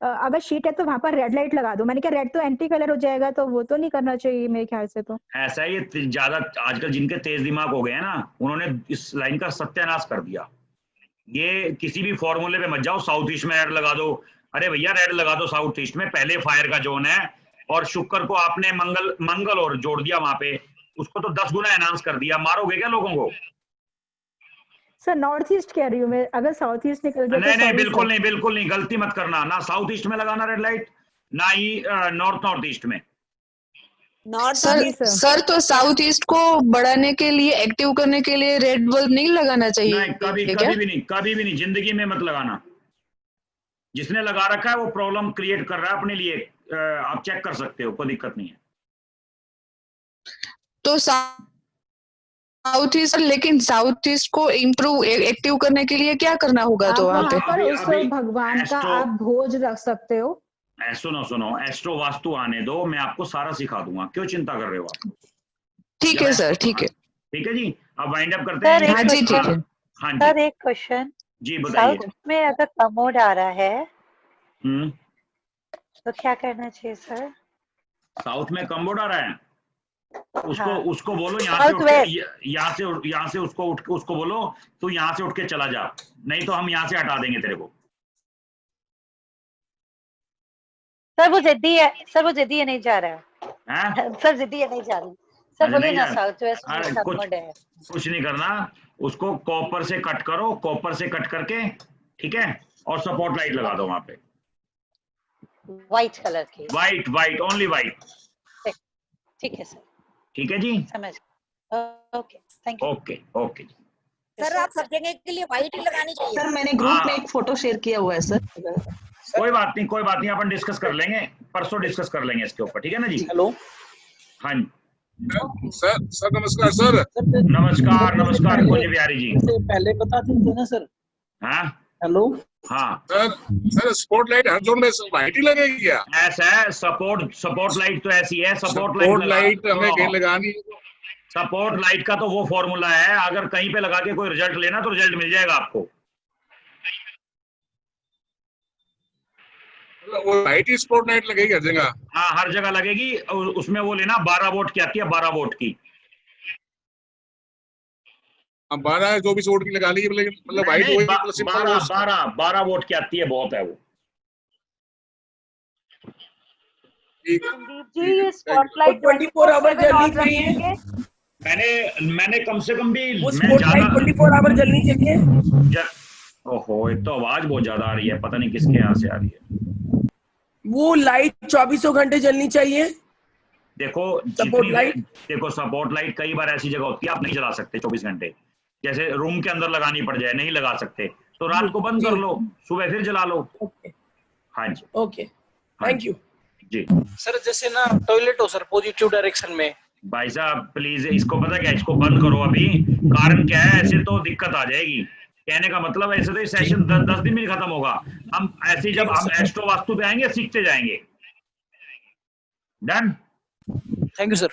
अगर शीट है तो वहां पर रेड लाइट लगा दो। मैंने कहा रेड तो एंटी कलर हो जाएगा, तो वो तो नहीं करना चाहिए मेरे ख्याल से। तो ऐसा ही ज्यादा आजकल जिनके तेज दिमाग हो गए हैं ना, उन्होंने इस लाइन का सत्यानाश कर दिया। ये किसी भी फॉर्मूले पे मत जाओ, साउथ ईस्ट में रेड लगा दो। अरे भैया रेड लगा दो साउथ ईस्ट में, पहले फायर का जोन है, और शुक्र को आपने मंगल और जोड़ दिया वहां पे, उसको तो 10 गुना एनहांस कर दिया। मारोगे क्या लोगों को? सर नॉर्थ ईस्ट कह रही हूँ मैं, अगर साउथ ईस्ट निकल जाए नहीं नहीं बिल्कुल नहीं, गलती मत करना। ना साउथ ईस्ट में लगाना रेड लाइट, ना ही नॉर्थ ईस्ट में। सर तो साउथ ईस्ट को बढ़ाने के लिए, एक्टिव करने के लिए रेड बल्ब नहीं लगाना चाहिए? नहीं, कभी भी नहीं जिंदगी में मत लगाना। जिसने लगा रखा है वो प्रॉब्लम क्रिएट कर रहा है अपने लिए। आप चेक कर सकते हो, कोई दिक्कत नहीं है। तो साउथ ईस्ट, लेकिन साउथ ईस्ट को इम्प्रूव एक्टिव करने के लिए क्या करना होगा? तो वहाँ पर उस भगवान का आप भोज रख सकते हो। सुनो एस्ट्रो वास्तु आने दो, मैं आपको सारा सिखा दूंगा, क्यों चिंता कर रहे हो आप? ठीक है सर, ठीक है जी। अब वाइंड अप करते हैं। हाँ जी ठीक है। हाँ सर एक क्वेश्चन जी बताइए। साउथ में अगर कमोड आ रहा है तो क्या करना चाहिए सर? साउथ में कमोड आ रहा है, उसको बोलो यहाँ से उसको बोलो तो यहाँ से उठ के चला जा, नहीं तो हम यहाँ से हटा देंगे तेरे को। सर वो जिद्दी है नहीं जा रहा है। सर जिद्दी है नहीं जा रही। सर बोलिए ना, साउथ वेस्ट में सबमर्ड है। कुछ नहीं करना, उसको कॉपर से कट करो, कॉपर से कट करके, ठीक है, और सपोर्ट लाइट लगा दो वहां पे, व्हाइट कलर की। White only white. ठीक है सर। ठीक है जी, समझ। Okay, thank you. Okay ji. Sir आप सब जगह के लिए व्हाइट ही लगानी चाहिए। सर मैंने ग्रुप में एक फोटो शेयर किया हुआ है सर। कोई बात नहीं, अपन डिस्कस कर लेंगे, परसों डिस्कस कर लेंगे इसके ऊपर, ठीक है ना जी। हेलो, हाँ सर नमस्कार सर। नमस्कार कुंज बिहारी जी। पहले बता देते ना सर। हाँ हेलो, हाँ सर स्पॉट लाइट हर जोन में व्हाइट ही लगेगी क्या? ऐसा है, सपोर्ट लाइट तो ऐसी है, सपोर्ट लाइट हमें कहीं लगानी। सपोर्ट लाइट का तो वो फॉर्मूला है, अगर कहीं पे लगा के कोई रिजल्ट लेना तो रिजल्ट मिल जाएगा आपको। वो लाइट ही स्पॉट लाइट लगेगी हर जगह? हाँ हर जगह लगेगी, उसमें वो लेना 12 वोल्ट की आती है, 12 वोल्ट की। 12-24 वोल्ट की लगा ली, मतलब वाइट 12 वोल्ट की आती है, बहुत है वो। संदीप जी ये स्पॉटलाइट 24 आवर जलनी चाहिए। मैंने कम से कम भी स्पॉटलाइट 24 आवर जलनी चाहिए। ओहो, एक तो आवाज बहुत ज्यादा आ रही है, पता नहीं किसके यहाँ से आ रही है। वो लाइट 24 घंटे जलनी चाहिए। देखो सपोर्ट लाइट कई बार ऐसी जगह होती है आप नहीं जला सकते 24 घंटे, जैसे रूम के अंदर लगानी पड़ जाए, नहीं लगा सकते, तो रात को बंद कर लो, सुबह फिर जला लो। हाँ जी, ओके, थैंक यू जी। सर जैसे ना टॉयलेट हो सर पॉजिटिव डायरेक्शन में, भाई साहब प्लीज इसको पता क्या, इसको बंद करो अभी। कारण क्या है, ऐसे तो दिक्कत आ जाएगी। कहने का मतलब ऐसे तो ये सेशन 10 दिन में खत्म होगा। हम ऐसे जब हम एस्ट्रो वास्तु पे आएंगे सीखते जाएंगे। Done, thank you sir.